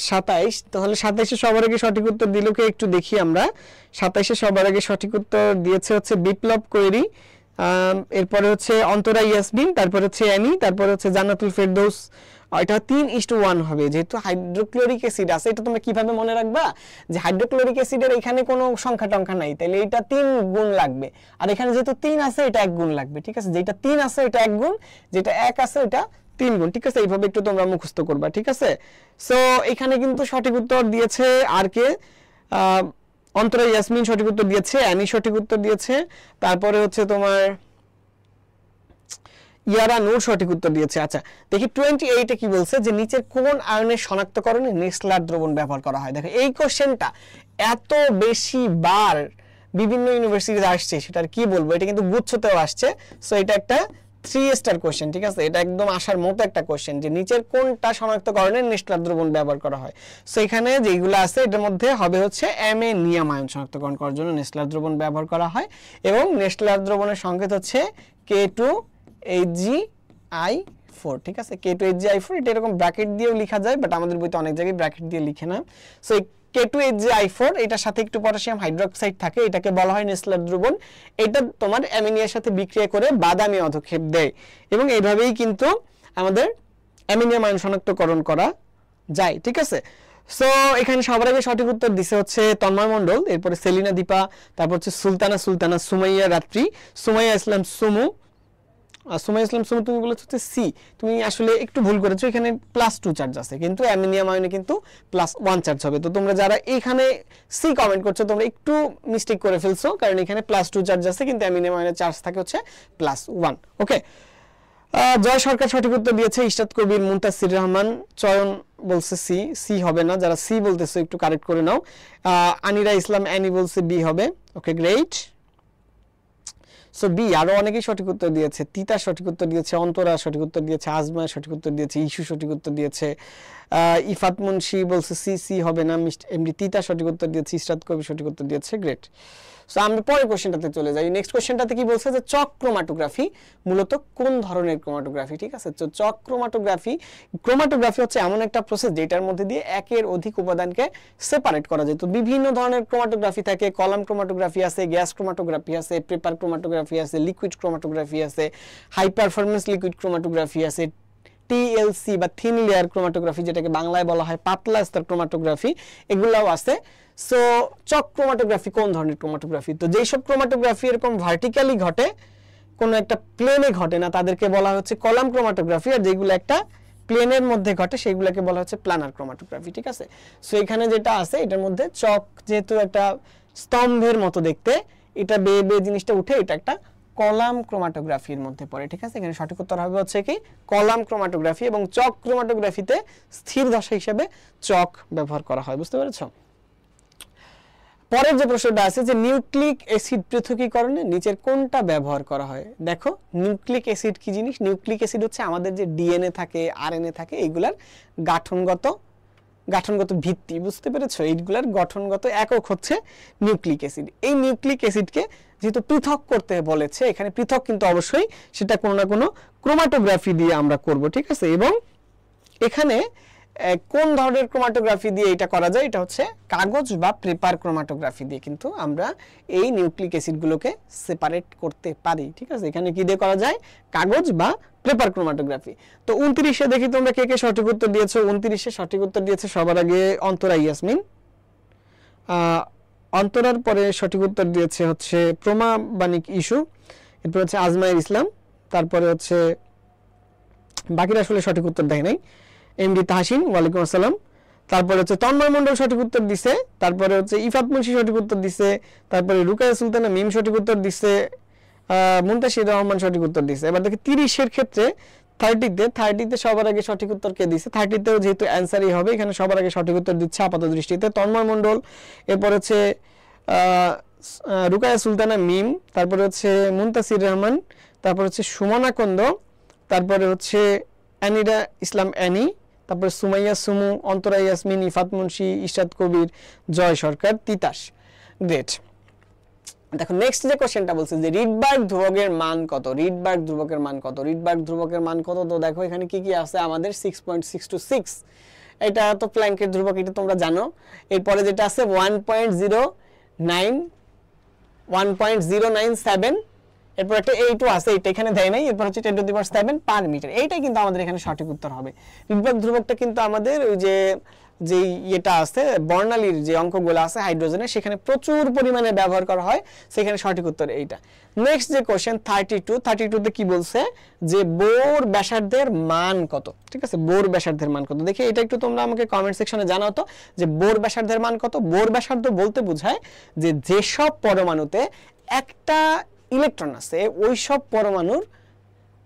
27, তাহলে 27-এ সবার আগে সঠিক উত্তর দিল কে একটু দেখি আমরা। 27-এ সবার আগে সঠিক উত্তর দিয়েছে হচ্ছে বিপ্লব কৈরি, এরপরে হচ্ছে অন্তরা ইয়াসমিন, তারপর হচ্ছে অ্যানি, তারপর হচ্ছে জান্নাতুল ফেরদৌস। এটা 3:1 হবে, যেহেতু হাইড্রোক্লোরিক অ্যাসিড আছে। এটা তোমরা কিভাবে মনে রাখবা, যে হাইড্রোক্লোরিক অ্যাসিডের এখানে কোনো সংখ্যা টংখ্যা নাই, তাহলে এটা 3 গুণ লাগবে, আর এখানে যেহেতু 3 আছে এটা 1 গুণ লাগবে, ঠিক আছে। যেটা 3 আছে এটা 1 গুণ, যেটা 1 আছে এটা 3 গুণ, ঠিক আছে। এইভাবে একটু তোমরা মুখস্থ করবা, ঠিক আছে। সো এখানে কিন্তু সঠিক উত্তর দিয়েছে আর কে, অন্তরা ইয়াসমিন সঠিক উত্তর দিয়েছে, অ্যানি সঠিক উত্তর দিয়েছে, তারপরে হচ্ছে তোমার ইয়ারা নূর সঠিক উত্তর দিয়েছে। আচ্ছা দেখি 28-এ কি বলছে, যে নিচের কোন আয়নের শনাক্তকরণে নেসলার দ্রবণ ব্যবহার করা হয়। দেখো এই কোশ্চেনটা এত বেশি বার বিভিন্ন ইউনিভার্সিটিতে আসছে, সেটার কি বলবো, এটা কিন্তু গুচ্ছতেও আসছে। সো এটা একটা 3 স্টার কোশ্চেন, ঠিক আছে। এটা একদম আসার মতো একটা কোশ্চেন, যে নিচের কোনটা শনাক্তকরণে নেসলার দ্রবণ ব্যবহার করা হয়। সো এখানে যেগুলো আছে এটার মধ্যে হবে হচ্ছে অ্যামোনিয়াম আয়ন শনাক্তকরণ করার জন্য নেসলার দ্রবণ ব্যবহার করা হয়, এবং নেসলার দ্রবণের সংকেত হচ্ছে K2HgI4, ঠিক আছে। K2HgI4 এটা এরকম ব্র্যাকেট দিয়েও লেখা যায়, বাট আমাদের বইতে অনেক জায়গায় ব্র্যাকেট দিয়ে লিখে না। সো এই K2HgI4 এটার সাথে একটু পটাশিয়াম হাইড্রোক্সাইড থাকে, এটাকে বলা হয় নেসলার দ্রবণ। এটা তোমার অ্যামোনিয়ার সাথে বিক্রিয়া করে বাদামি অধক্ষেপ দেয়, এবং এইভাবেই কিন্তু আমাদের অ্যামোনিয়াম আয়ন শনাক্তকরণ করা যায়, ঠিক আছে। সো এখানে সবার আগে সঠিক উত্তর দিছে হচ্ছে তন্ময় মণ্ডল, এরপরে সেলিনা, দীপা, তারপর হচ্ছে সুলতানা, সুমাইয়া রাত্রি, সুমাইয়া ইসলাম সুমু, সুমাইয়া ইসলাম সুমু তুমি বলেছো হচ্ছে সি। তুমি আসলে একটু ভুল করেছো, এখানে +2 চার্জ আছে, কিন্তু অ্যামোনিয়াম আয়নে কিন্তু +1 চার্জ হবে। তো তোমরা যারা এখানে সি কমেন্ট করছো তোমরা একটু মিস্টেক করে ফেলছো, কারণ এখানে +2 চার্জ আছে, কিন্তু অ্যামোনিয়াম আয়নের চার্জ থাকে হচ্ছে +1। ওকে, জয় সরকার সঠিক উত্তর দিয়েছে, ইশরাত কবির, মুনতাসির রহমান, চয়ন বলছে সি, সি হবে না, যারা সি বলতেছে একটু কারেক্ট করে নাও। আনিরা ইসলাম, অ্যানি বলছে বি হবে। Okay great. সো বি, আরো অনেকেই সঠিক উত্তর দিয়েছে, তিতা সঠিক উত্তর দিয়েছে, অন্তরা সঠিক উত্তর দিয়েছে, আজমা সঠিক উত্তর দিয়েছে, ইস্যু সঠিক উত্তর দিয়েছে, ইফাত মুন্সি বলছে সি, সি হবে না, এমডি তিতা সঠিক উত্তর দিয়েছে, ইশরাত কবির সঠিক উত্তর দিয়েছে। গ্রেট। সো আমরা পরের কোশ্চেনটাতে চলে যাই। নেক্সট কোশ্চেনটাতে কি বলছে, যে চক ক্রোমাটোগ্রাফি মূলত কোন ধরনের ক্রোমাটোগ্রাফি, ঠিক আছে। তো চক ক্রোমাটোগ্রাফি হচ্ছে এমন একটা প্রসেস যেটার মধ্যে দিয়ে একের অধিক উপাদানকে সেপারেট করা যায়। তো বিভিন্ন ধরনের ক্রোমাটোগ্রাফি থাকে, কলাম ক্রোমাটোগ্রাফি আছে, গ্যাস ক্রোমাটোগ্রাফি আছে, পেপার ক্রোমাটোগ্রাফি আছে, লিকুইড ক্রোমাটোগ্রাফি আছে, হাই পারফরম্যান্স লিকুইড ক্রোমাটোগ্রাফি আছে, টিএলসি বা থিন লেয়ার ক্রোমাটোগ্রাফি, যেটাকে বাংলায় বলা হয় পাতলা স্তর ক্রোমাটোগ্রাফি, এগুলাও আছে। সো চক ক্রোমাটোগ্রাফি কোন ধরনের ক্রোমাটোগ্রাফি, তো যেসব ক্রোমাটোগ্রাফি এরকম ভার্টিক্যালি ঘটে, কোনো একটা প্লেনে ঘটে না, তাদেরকে বলা হচ্ছে কলাম ক্রোমাটোগ্রাফি, আর যেগুলো একটা প্লেনের মধ্যে ঘটে সেগুলোকে বলা হচ্ছে প্ল্যানার ক্রোমাটোগ্রাফি, ঠিক আছে। সো এখানে যেটা আছে এটার মধ্যে চক যেহেতু একটা স্তম্ভের মতো দেখতে, এটা বেয়ে বেয়ে জিনিসটা উঠে, এটা একটা কলাম ক্রোমাটোগ্রাফির মধ্যে পড়ে, ঠিক আছে। এখানে সঠিক উত্তর হবে হচ্ছে কি কলাম ক্রোমাটোগ্রাফি, এবং চক ক্রোমাটোগ্রাফিতে স্থির দশা হিসেবে চক ব্যবহার করা হয়, বুঝতে পেরেছো। পরের যে প্রশ্নটা আছে যে নিউক্লিক অ্যাসিড পৃথকীকরণে নিচের কোনটা ব্যবহার করা হয়। দেখো নিউক্লিক অ্যাসিড কি জিনিস, নিউক্লিক অ্যাসিড হচ্ছে আমাদের যে ডিএনএ থাকে, আরএনএ থাকে, এইগুলার গঠনগত ভিত্তি, বুঝতে পেরেছো। এইগুলার গঠনগত একক হচ্ছে নিউক্লিক অ্যাসিড। এই নিউক্লিক অ্যাসিডকে যেহেতু পৃথক করতে বলেছে, এখানে পৃথক কিন্তু অবশ্যই সেটা কোনো না কোনো ক্রোমাটোগ্রাফি দিয়ে আমরা করব, ঠিক আছে। এবং এখানে কোন ধরনের ক্রোমাটোগ্রাফি দিয়ে এটা করা যায়, এটা হচ্ছে কাগজ বা পেপার ক্রোমাটোগ্রাফি দিয়ে কিন্তু আমরা এই নিউক্লিক অ্যাসিডগুলোকে সেপারেট করতে পারি, ঠিক আছে। এখানে কি দিয়ে করা যায়, কাগজ বা পেপার ক্রোমাটোগ্রাফি। তো 29-এ দেখি তোমরা কে কে সঠিক উত্তর দিয়েছো। 29-এ সঠিক উত্তর দিয়েছে সবার আগে অন্তরা ইয়াসমিন, অন্তরার পরে সঠিক উত্তর দিয়েছে হচ্ছে প্রমা বানিক ইস্যু, এরপর হচ্ছে আজমাইর ইসলাম, তারপরে হচ্ছে বাকিরা আসলে সঠিক উত্তর দেয় নাই। এমডি তাহসিন, ওয়ালাইকুম আসসালাম। তারপরে হচ্ছে তন্ময় মণ্ডল সঠিক উত্তর দিছে, তারপরে হচ্ছে ইফাত মুন্সি সঠিক উত্তর দিছে, তারপরে রুকায়া সুলতানা মিম সঠিক উত্তর দিছে, মুনতাসির রহমান সঠিক উত্তর দিছে। এবার দেখি 30-এর ক্ষেত্রে 30-তে সবার আগে সঠিক উত্তর কে দিছে। 30-তেও যেহেতু অ্যান্সারই হবে, এখানে সবার আগে সঠিক উত্তর দিচ্ছে আপাত দৃষ্টিতে তন্ময় মণ্ডল, এরপর হচ্ছে রুকায়া সুলতানা মিম, তারপরে হচ্ছে মুনতাসির রহমান, তারপর হচ্ছে সুমনা কন্দ, তারপরে হচ্ছে অ্যানিরা ইসলাম অ্যানি, তারপরে সুমাইয়া সুমু, অন্তরা ইয়াসমিন, ইফাত মুন্সি, ইশরাত কবির, জয় সরকার, তিতাস। গ্রেট। দেখো নেক্সট যে কোশ্চেনটা বলছে যে রিডবার্গ ধ্রুবকের মান কত। রিডবার্গ ধ্রুবকের মান কত, রিডবার্গ ধ্রুবকের মান কত। তো দেখো এখানে কি কি আছে আমাদের 6.626, এটা তো প্ল্যাঙ্কের ধ্রুবক, এটা তোমরা জানো। এরপরে যেটা আছে 1.097, এরপর একটা 8 আছে, এটা এখানে দেয় নাই। এরপর হচ্ছে 10⁷ পার মিটার, এইটাই কিন্তু আমাদের এখানে সঠিক উত্তর হবে। রিডবার্গ ধ্রুবকটা কিন্তু আমাদের ওই যে ইয়েটা আছে বর্ণালীর যে অঙ্কগুলো আছে হাইড্রোজেনের, সেখানে প্রচুর পরিমাণে ব্যবহার করা হয়, সেখানে সঠিক উত্তর এইটা। নেক্সট যে কোশ্চেন 32-তে কি বলছে যে বোর ব্যাসার্ধের মান কত, ঠিক আছে। বোর ব্যাসার্ধের মান কত, দেখি এটা একটু তোমরা আমাকে কমেন্ট সেকশনে জানাও তো যে বোর ব্যাসার্ধের মান কত। বোর ব্যাসার্ধ বলতে বোঝায় যে যেসব পরমাণুতে একটা ইলেকট্রন আছে ওই সব পরমাণুর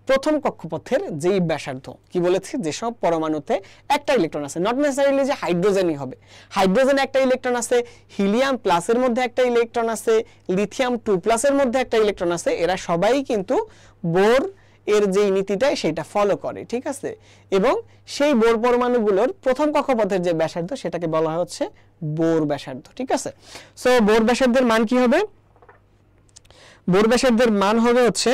প্রথম কক্ষপথের যেই ব্যাসার্ধ, কি বলেছি, যেসব পরমাণুতে একটা ইলেকট্রন আছে, নট নেসেসারিলি যে হাইড্রোজেনই হবে। হাইড্রোজেনে একটা ইলেকট্রন আছে, হিলিয়াম প্লাসের মধ্যে একটা ইলেকট্রন আছে, লিথিয়াম 2+ মধ্যে একটা ইলেকট্রন আছে, এরা সবাই কিন্তু বোর এর যেই নীতিটাই সেটা ফলো করে, ঠিক আছে। এবং সেই বোর পরমাণুগুলোর প্রথম কক্ষপথের যে ব্যাসার্ধ সেটাকে বলা হচ্ছে বোর ব্যাসার্ধ, ঠিক আছে। সো বোর ব্যাসার্ধের মান কি হবে, বোর ব্যাসার্ধের মান হবে হচ্ছে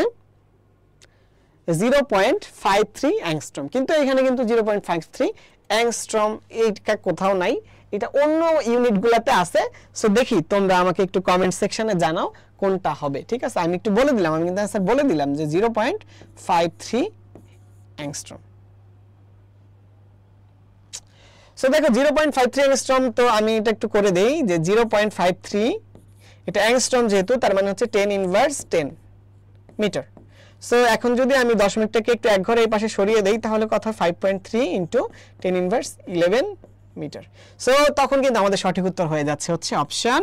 0.53 অ্যাংস্ট্রম, কিন্তু এখানে কিন্তু 0.53 অ্যাংস্ট্রম এইটা কোথাও নাই, এটা অন্য ইউনিটগুলোতে আছে। সো দেখি তোমরা আমাকে একটু কমেন্ট সেকশনে জানাও কোনটা হবে, ঠিক আছে। আমি একটু বলে দিলাম, আমি কিন্তু অ্যান্সার বলে দিলাম যে 0.53 অ্যাংস্ট্রম। সো দেখো 0.53 অ্যাংস্ট্রম, তো আমি এটা একটু করে দেই যে 0.53 এটা অ্যাংস্ট্রম যেহেতু, তার মানে হচ্ছে 10⁻10 মিটার। সো এখন যদি আমি দশমিকটাকে একটু এক ঘরে এই পাশে সরিয়ে দেই তাহলে কথা 5.3 × 10⁻11 মিটার। সো তখন কিন্তু আমাদের সঠিক উত্তর হয়ে যাচ্ছে হচ্ছে অপশন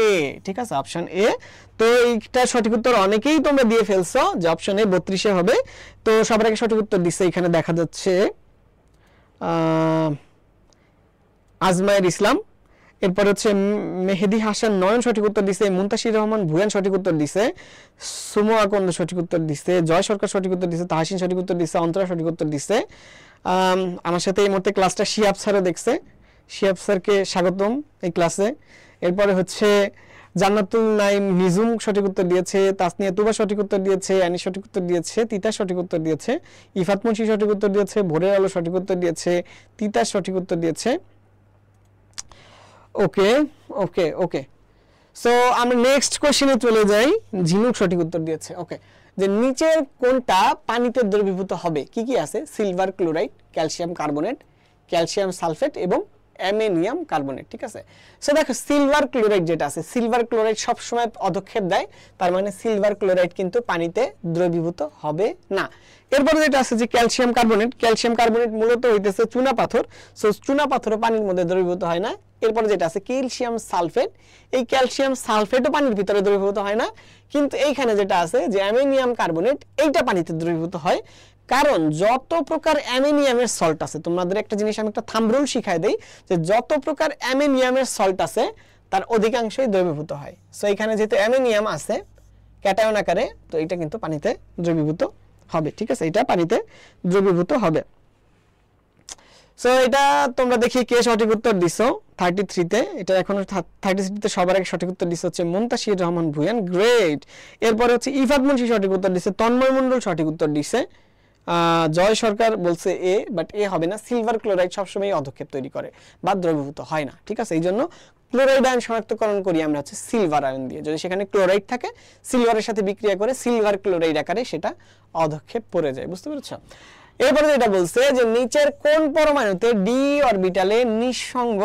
এ, ঠিক আছে, অপশন এ। তো এইটা সঠিক উত্তর অনেকেই তোমরা দিয়ে ফেলছো যে অপশন এ 32 হবে। তো সবার আগে সঠিক উত্তর দিচ্ছে এখানে দেখা যাচ্ছে আজমাইর ইসলাম, এরপর হচ্ছে মেহেদি হাসান নয়ন সঠিক উত্তর দিছে, মুনতাসির রহমান ভুয়ান সঠিক উত্তর দিছে, সুমো আকন্দ সঠিক উত্তর দিছে, জয় সরকার সঠিক উত্তর দিছে, তাহসিন সঠিক উত্তর দিছে, অন্তরা সঠিক উত্তর দিছে। আমার সাথে এই মুহূর্তে ক্লাসটা শিয়াব স্যারও দেখছে, শিয়াব স্যারকে স্বাগতম এই ক্লাসে। এরপরে হচ্ছে জান্নাতুল নাইম নিজুম সঠিক উত্তর দিয়েছে, তাসনিয়া তুবা সঠিক উত্তর দিয়েছে, আনি সঠিক উত্তর দিয়েছে, তিতাস সঠিক উত্তর দিয়েছে, ইফাত মুন্সি সঠিক উত্তর দিয়েছে, ভোরের আলো সঠিক উত্তর দিয়েছে, তিতাস সঠিক উত্তর দিয়েছে। ওকে ওকে ওকে, সো আমরা নেক্সট কোশ্চেনে চলে যাই। ঝিনুক সঠিক উত্তর দিয়েছে। ওকে, যে নিচের কোনটা পানিতে দ্রবীভূত হবে, কি কি আছে, silver chloride, calcium carbonate, calcium sulphate এবং অ্যামোনিয়াম কার্বনেট, ঠিক আছে। সো দেখো সিলভার ক্লোরাইড যেটা আছে, সিলভার ক্লোরাইড সবসময় অধক্ষেপ দেয়, তার মানে সিলভার ক্লোরাইড কিন্তু পানিতে দ্রবীভূত হবে না। এরপরে যেটা আছে যে ক্যালসিয়াম কার্বনেট, ক্যালসিয়াম কার্বনেট মূলত হইতেছে চুনা পাথর, সো চুনা পাথরও পানির মধ্যে দ্রবীভূত হয় না। এরপরে যেটা আছে ক্যালসিয়াম সালফেট, এই ক্যালসিয়াম সালফেটও পানির ভিতরে দ্রবীভূত হয় না, কিন্তু এইখানে যেটা আছে যে অ্যামোনিয়াম কার্বনেট, এইটা পানিতে দ্রবীভূত হয়। কারণ যত প্রকার অ্যামোনিয়ামের সল্ট আছে, তোমাদের একটা জিনিস আমি একটা থাম্ব রুল শিখাই দেই, যে যত প্রকার অ্যামোনিয়ামের সল্ট আছে তার অধিকাংশই দ্রবীভূত হয়। সো এখানে যেহেতু অ্যামোনিয়াম আছে ক্যাটায়ন আকারে, তো এটা কিন্তু পানিতে দ্রবীভূত হবে, ঠিক আছে, এটা পানিতে দ্রবীভূত হবে। সো এটা তোমরা দেখি কে সঠিক উত্তর দিছো 33 তে, এটা এখনো 33 তে সবার আগে সঠিক উত্তর দিছে হচ্ছে মুনতাসির রহমান ভুঁইয়ান, গ্রেট। এরপরে হচ্ছে ইফাত মুন্সি সঠিক উত্তর দিছে, তন্ময় মণ্ডল সঠিক উত্তর দিছে, জয় সরকার বলছে এ, বাট এ হবে না, সিলভার ক্লোরাইড সবসময় অধক্ষেপ তৈরি করে বা দ্রবীভূত হয় না, ঠিক আছে। এই জন্য ক্লোরাইড আয়ন শনাক্তকরণ করি আমরা হচ্ছে সিলভার আয়ন দিয়ে, যদি সেখানে ক্লোরাইড থাকে সিলভারের সাথে বিক্রিয়া করে সিলভার ক্লোরাইড আকারে সেটা অধক্ষেপ পড়ে যায়, বুঝতে পেরেছো। এরপরে যেটা বলছে যে নিচের কোন পরমাণুতে ডি অরবিটালে নিঃসঙ্গ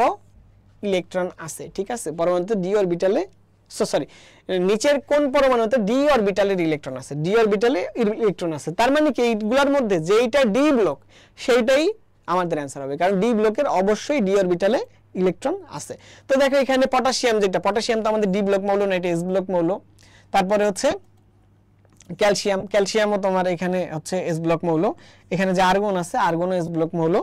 ইলেকট্রন আছে, ঠিক আছে, পরমাণুতে ডি অরবিটালে সরি নিচের কোন পরমাণুতে ডি অরবিটালের ইলেকট্রন আছে, ডি অরবিটালে ইলেকট্রন আছে, তার মানে কি এইগুলোর মধ্যে যেইটা ডি ব্লক সেইটাই আমাদের অ্যান্সার হবে, কারণ ডি ব্লকের অবশ্যই ডি অরবিটালে ইলেকট্রন আছে। তো দেখো এখানে পটাশিয়াম, যেটা পটাশিয়াম তো আমাদের ডি ব্লক মৌল না, এটা এস ব্লক মৌল। তারপরে হচ্ছে ক্যালসিয়াম, ক্যালসিয়ামও তোমার এখানে হচ্ছে এস ব্লক মৌল। এখানে যে আর্গন আছে, আর্গনও এস ব্লক মৌল।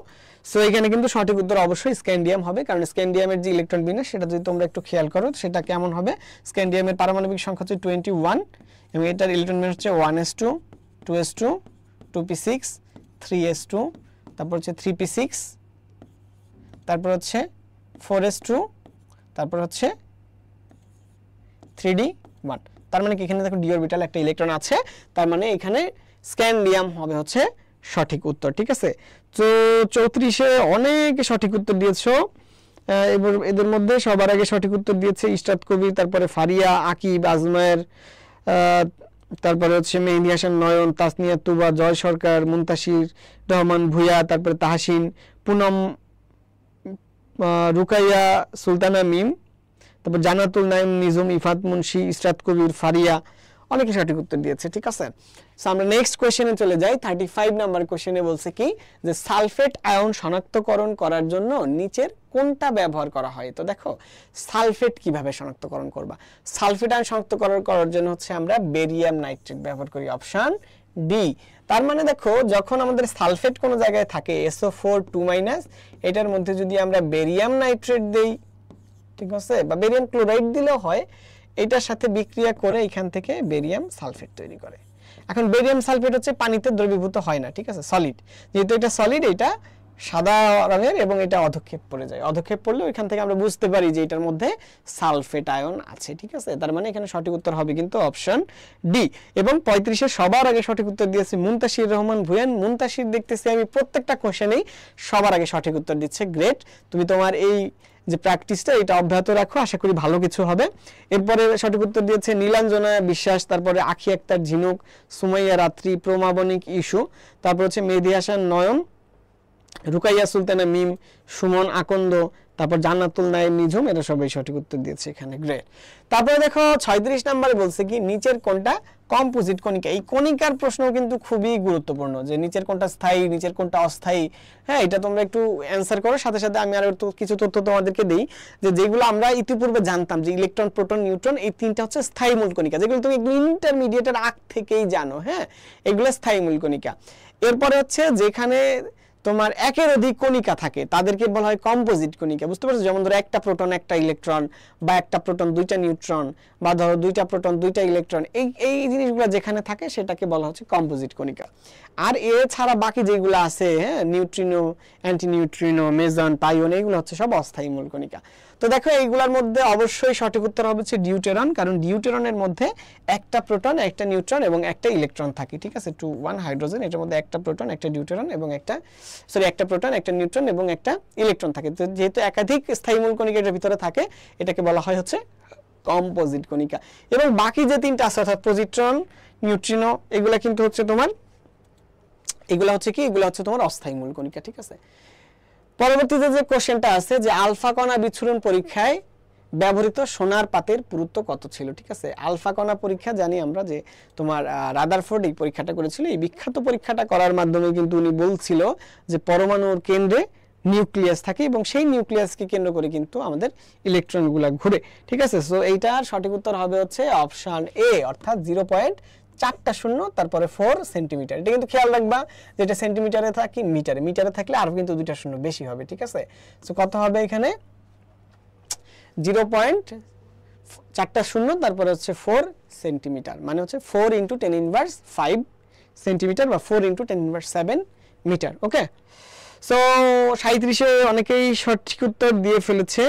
সো এখানে কিন্তু সঠিক উত্তর অবশ্যই স্ক্যান্ডিয়াম হবে, কারণ স্ক্যান্ডিয়ামের যে ইলেকট্রন বিন্যাস সেটা যদি তোমরা একটু খেয়াল করো সেটা কেমন হবে, স্ক্যান্ডিয়ামের পারমাণবিক সংখ্যা হচ্ছে 21 এবং এটার ইলেকট্রন বিন্যাস হচ্ছে 1s2 2s2 2p6 3s2, তারপর হচ্ছে 3p6, তারপর হচ্ছে 4s2, তারপর হচ্ছে 3d1। তার মানে কি এখানে দেখো ডি অরবিটাল একটা ইলেকট্রন আছে, তার মানে এখানে স্ক্যান্ডিয়াম হবে হচ্ছে সঠিক উত্তর, ঠিক আছে। তো 34-এ অনেক সঠিক উত্তর দিয়েছো, এবার এদের মধ্যে সবার আগে সঠিক উত্তর দিয়েছে ইশরাত কবির, তারপরে ফারিয়া, আকিব, আজমায়ের, তারপরে হচ্ছে মেহেদী হাসান নয়ন, তাসনিয়া তুবা, জয় সরকার, মুনতাসির রহমান ভুঁইয়া, তারপরে তাহসিন, পুনম, রুকাইয়া সুলতানা মিম, তারপর জান্নাতুল নাইম, নিজুম, ইফাত মুন্সি, ইশরাত কবির, ফারিয়া, অনেকে সঠিক উত্তর দিয়েছে, ঠিক আছে। সো আমরা নেক্সট কোশ্চেনে চলে যাই। 35 নাম্বার কোশ্চেনে বলছে কি যে সালফেট আয়ন শনাক্তকরণ করার জন্য নিচের কোনটা ব্যবহার করা হয়। তো দেখো সালফেট কিভাবে শনাক্তকরণ করবা, সালফেট আয়ন শনাক্তকরণ করার জন্য হচ্ছে আমরা বেরিয়াম নাইট্রেট ব্যবহার করি, অপশন ডি। তার মানে দেখো যখন আমাদের সালফেট কোনো জায়গায় থাকে SO4 2-, এটার মধ্যে যদি আমরা বেরিয়াম নাইট্রেট দেই, ঠিক আছে, বা বেরিয়াম ক্লোরাইড দিলেও হয়, এটার সাথে বিক্রিয়া করে এখান থেকে বেরিয়াম সালফেট তৈরি করে। এখন বেরিয়াম সালফেট হচ্ছে পানিতে দ্রবীভূত হয় না, ঠিক আছে, সলিড, যেহেতু এটা সলিড, এটা সাদা রঙের এবং এটা অধক্ষেপ পড়ে যায়, অধক্ষেপ পড়লে ওইখান থেকে আমরা বুঝতে পারি যে এটার মধ্যে সালফেট আয়ন আছে, ঠিক আছে। তার মানে এখানে সঠিক উত্তর হবে কিন্তু অপশন ডি। এবং 35-এ সবার আগে সঠিক উত্তর দিয়েছে মুনতাসির রহমান ভুঁইয়ান। মুনতাসির দেখতেছি আমি প্রত্যেকটা কোশ্চেনেই সবার আগে সঠিক উত্তর দিচ্ছে, গ্রেট। তুমি তোমার এই যে প্র্যাকটিসটা এটা অব্যাহত রাখো, আশা করি ভালো কিছু হবে। এরপরে সঠিক উত্তর দিয়েছে নীলাঞ্জনা বিশ্বাস, তারপরে আখি আক্তার ঝিনুক, সুমাইয়া রাত্রি, প্রমাবনিক ইস্যু, তারপর হচ্ছে মেহেদী হাসান নয়ন, রুকাইয়া সুলতানা মিম, সুমন আকন্দ, তারপর জান্নাতুল নাইম, নিঝুম, এরা সবাই সঠিক উত্তর দিয়েছে এখানে, গ্রেট। তারপরে দেখো 36 নম্বরে বলছে কি নিচের কোনটা কম্পোজিট কণিকা। এই কণিকার প্রশ্ন কিন্তু খুবই গুরুত্বপূর্ণ, যে নিচের কোনটা স্থায়ী, নিচের কোনটা অস্থায়ী। হ্যাঁ, এটা তোমরা একটু অ্যান্সার করো, সাথে সাথে আমি আরো কিছু তথ্য তোমাদেরকে দেই, যে যেগুলো আমরা ইতিপূর্বে জানতাম যে ইলেকট্রন, প্রোটন, নিউট্রন, এই তিনটা হচ্ছে স্থায়ী মূল কণিকা, যেগুলো তুমি একদম ইন্টারমিডিয়েটের আগ থেকেই জানো। হ্যাঁ, এগুলো স্থায়ী মূল কণিকা। এরপরে হচ্ছে যেখানে তোমার একের অধিক কণিকা থাকে তাদেরকে বলা হয় কম্পোজিট কণিকা, বুঝতে পারছো। যেমন ধরো একটা প্রোটন একটা ইলেকট্রন, বা একটা প্রোটন দুইটা নিউট্রন, বা ধরো দুইটা প্রোটন দুইটা ইলেকট্রন, এই জিনিসগুলো যেখানে থাকে সেটাকে বলা হচ্ছে কম্পোজিট কণিকা। আর এছাড়া বাকি যেগুলো আছে, হ্যাঁ, নিউট্রিনো, অ্যান্টি নিউট্রিনো, মেজন, পাইওন, এইগুলো হচ্ছে সব অস্থায়ী মূল কণিকা। তো দেখো এইগুলোর মধ্যে অবশ্যই সঠিক উত্তর হবে হচ্ছে ডিউটেরন, কারণ ডিউটেরনের মধ্যে একটা প্রোটন একটা নিউট্রন এবং একটা ইলেকট্রন থাকে, ঠিক আছে, 2 1 হাইড্রোজেন, এটার মধ্যে একটা প্রোটন একটা ডিউটেরন এবং একটা প্রোটন একটা নিউট্রন এবং একটা ইলেকট্রন থাকে। তো যেহেতু একাধিক স্থায়ী মূল কণিকা এটার ভিতরে থাকে, এটাকে বলা হয় হচ্ছে কম্পোজিট কণিকা। এবং বাকি যে তিনটা আছে অর্থাৎ পজিট্রন, নিউট্রিনো, এগুলা কিন্তু হচ্ছে তোমার, এগুলা হচ্ছে কি, এগুলা হচ্ছে তোমার অস্থায়ী মূল কণিকা, ঠিক আছে। পরবর্তীতে যে কোশ্চেনটা আছে যে আলফা কণা বিচ্ছুরণ পরীক্ষায় ব্যবহৃত সোনার পাতের পুরুত্ব কত ছিল। ঠিক আছে, আলফা কণা পরীক্ষা জানি আমরা যে তোমার রাদারফোর্ড এই পরীক্ষাটা করেছিল। এই বিখ্যাত পরীক্ষাটা করার মাধ্যমে কিন্তু উনি বলছিল যে পরমাণুর কেন্দ্রে নিউক্লিয়াস থাকে এবং সেই নিউক্লিয়াসকে কেন্দ্র করে কিন্তু আমাদের ইলেকট্রনগুলো ঘুরে। ঠিক আছে, সো এইটার সঠিক উত্তর হবে হচ্ছে অপশন এ, অর্থাৎ 0.4 তারপরে 4 সেন্টিমিটার। এটা কিন্তু খেয়াল রাখবা যেটা সেন্টিমিটারে থাকে মিটারে, মিটারে থাকলে আরো কিন্তু 2টা শূন্য বেশি হবে। ঠিক আছে, সো কত হবে এখানে 0.4 তারপরে হচ্ছে 4 সেন্টিমিটার, মানে হচ্ছে 4 × 10⁻5 সেন্টিমিটার বা 4 × 10⁻7 মিটার। ওকে, সো 37-এ অনেকেই সঠিক উত্তর দিয়ে ফেলেছে।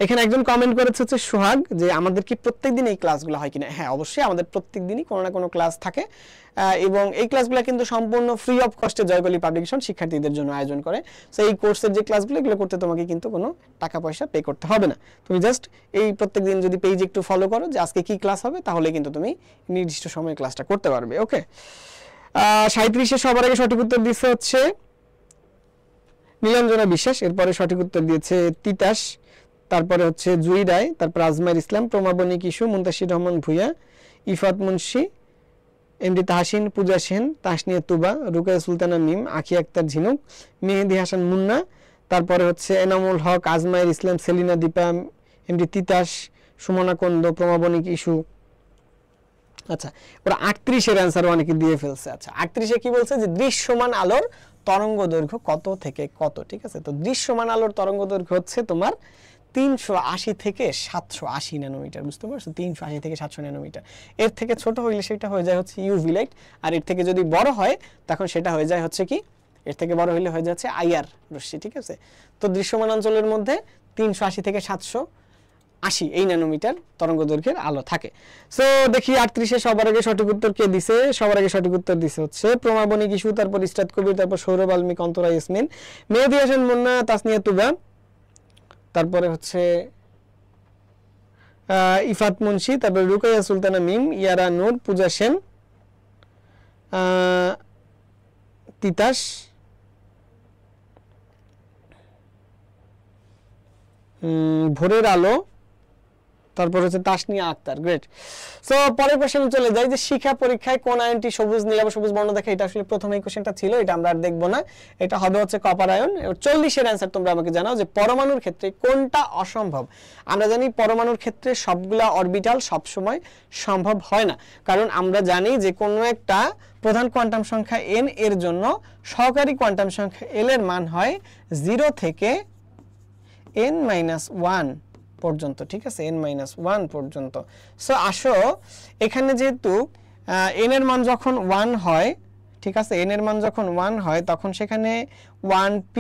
এখানে একজন কমেন্ট করেছে হচ্ছে সোহাগ, যে আমাদের কি প্রত্যেকদিন এই ক্লাসগুলো হয় কিনা। হ্যাঁ, অবশ্যই আমাদের প্রত্যেকদিনই কোনো না কোনো ক্লাস থাকে এবং এই ক্লাসগুলো কিন্তু সম্পূর্ণ ফ্রি অফ কস্টে জয়কলি পাবলিকেশন শিক্ষার্থীদের জন্য আয়োজন করে। সো এই কোর্সের যে ক্লাসগুলো এগুলো করতে তোমাকে কিন্তু কোনো টাকা পয়সা পে করতে হবে না। তুমি জাস্ট এই প্রত্যেকদিন যদি পেজ একটু ফলো করো যে আজকে কি ক্লাস হবে, তাহলে কিন্তু তুমি নির্দিষ্ট সময়ে ক্লাসটা করতে পারবে। ওকে, 37-এ সবার আগে সঠিক উত্তর দিচ্ছে হচ্ছে নীলাঞ্জনা বিশ্বাস, এরপরে সঠিক উত্তর দিয়েছে তিতাস, তারপরে হচ্ছে জুই রায়, তারপর আজমাইর ইসলাম, প্রমাবনী কিশু, মুন্তাসির রহমান ভুইয়া, ইফাত মুন্সি, এমডি তাহসিন, পূজা সেন, তাসনিয়া তুবা, রুকায়া সুলতানা মিম, আখি আক্তার ঝিনুক, মেহেদি হাসান মুন্না, তারপরে হচ্ছে এনামুল হক, আজমাইর ইসলাম, সেলিনা দীপা, এমডি তিতাস, সুমনা কন্দ, প্রমাবনী কিশু। আচ্ছা, ওরা 38-এর অ্যান্সার অনেকে দিয়ে ফেলছে। আচ্ছা, 38-এ কি বলছে যে দৃশ্যমান আলোর তরঙ্গ দৈর্ঘ্য কত থেকে কত। ঠিক আছে, তো দৃশ্যমান আলোর তরঙ্গ দৈর্ঘ্য হচ্ছে তোমার 380 থেকে 780 ন্যানোমিটার। বুঝতে পারছো, 380 থেকে 700 ন্যানোমিটার। এর থেকে ছোট হইলে সেটা হয়ে যায় হচ্ছে ইউভি লাইট, আর এর থেকে যদি বড় হয় তখন সেটা হয়ে যায় হচ্ছে কি, এর থেকে বড় হইলে হয়ে যাচ্ছে আইআর রশ্মি। ঠিক আছে, তো দৃশ্যমান অঞ্চলের মধ্যে 380 থেকে 780 এই ন্যানোমিটার তরঙ্গ দৈর্ঘ্যের আলো থাকে। সো দেখি 38-এ সবার আগে সঠিক উত্তর কে দিছে। সবার আগে সঠিক উত্তর দিছে হচ্ছে প্রমাবনী কিশু, তারপর ইস্তাদ কবির, তারপর সৌরভ আলমিক, অন্তরা ইয়াসমিন, মেহেদি হাসান মুন্না, তাসনিয়া তুবা, তারপরে হচ্ছে ইফাত মুন্সি, তারপর রুকাইয়া সুলতানা মিম, ইয়ারা নূর, পূজা সেন, তিতাস, ভোরের আলো, তারপর হচ্ছে তাসনিয়া আক্তার। গ্রেট। সো পরের কোশ্চেনে চলে যাই যে শিক্ষা পরীক্ষায় কোন আয়নটি সবুজ নীল বা সবুজ বর্ণ দেখে। এটা আসলে প্রথমেই কোশ্চেনটা ছিল, এটা আমরা আর দেখব না। এটা হবে হচ্ছে কপার আয়ন। 40-এর অ্যান্সার তোমরা আমাকে জানাও যে পরমাণুর ক্ষেত্রে কোনটা অসম্ভব। আমরা জানি পরমাণুর ক্ষেত্রে সবগুলা অরবিটাল সবসময় সম্ভব হয় না, কারণ আমরা জানি যে কোনো একটা প্রধান কোয়ান্টাম সংখ্যা n এর জন্য সহকারী কোয়ান্টাম সংখ্যা l এর মান হয় 0 থেকে n-1 পর্যন্ত। ঠিক আছে, n-1 পর্যন্ত। সো আসো এখানে যেহেতু n এর মান যখন 1 হয়, ঠিক আছে, n এর মান যখন 1 হয় তখন সেখানে 1p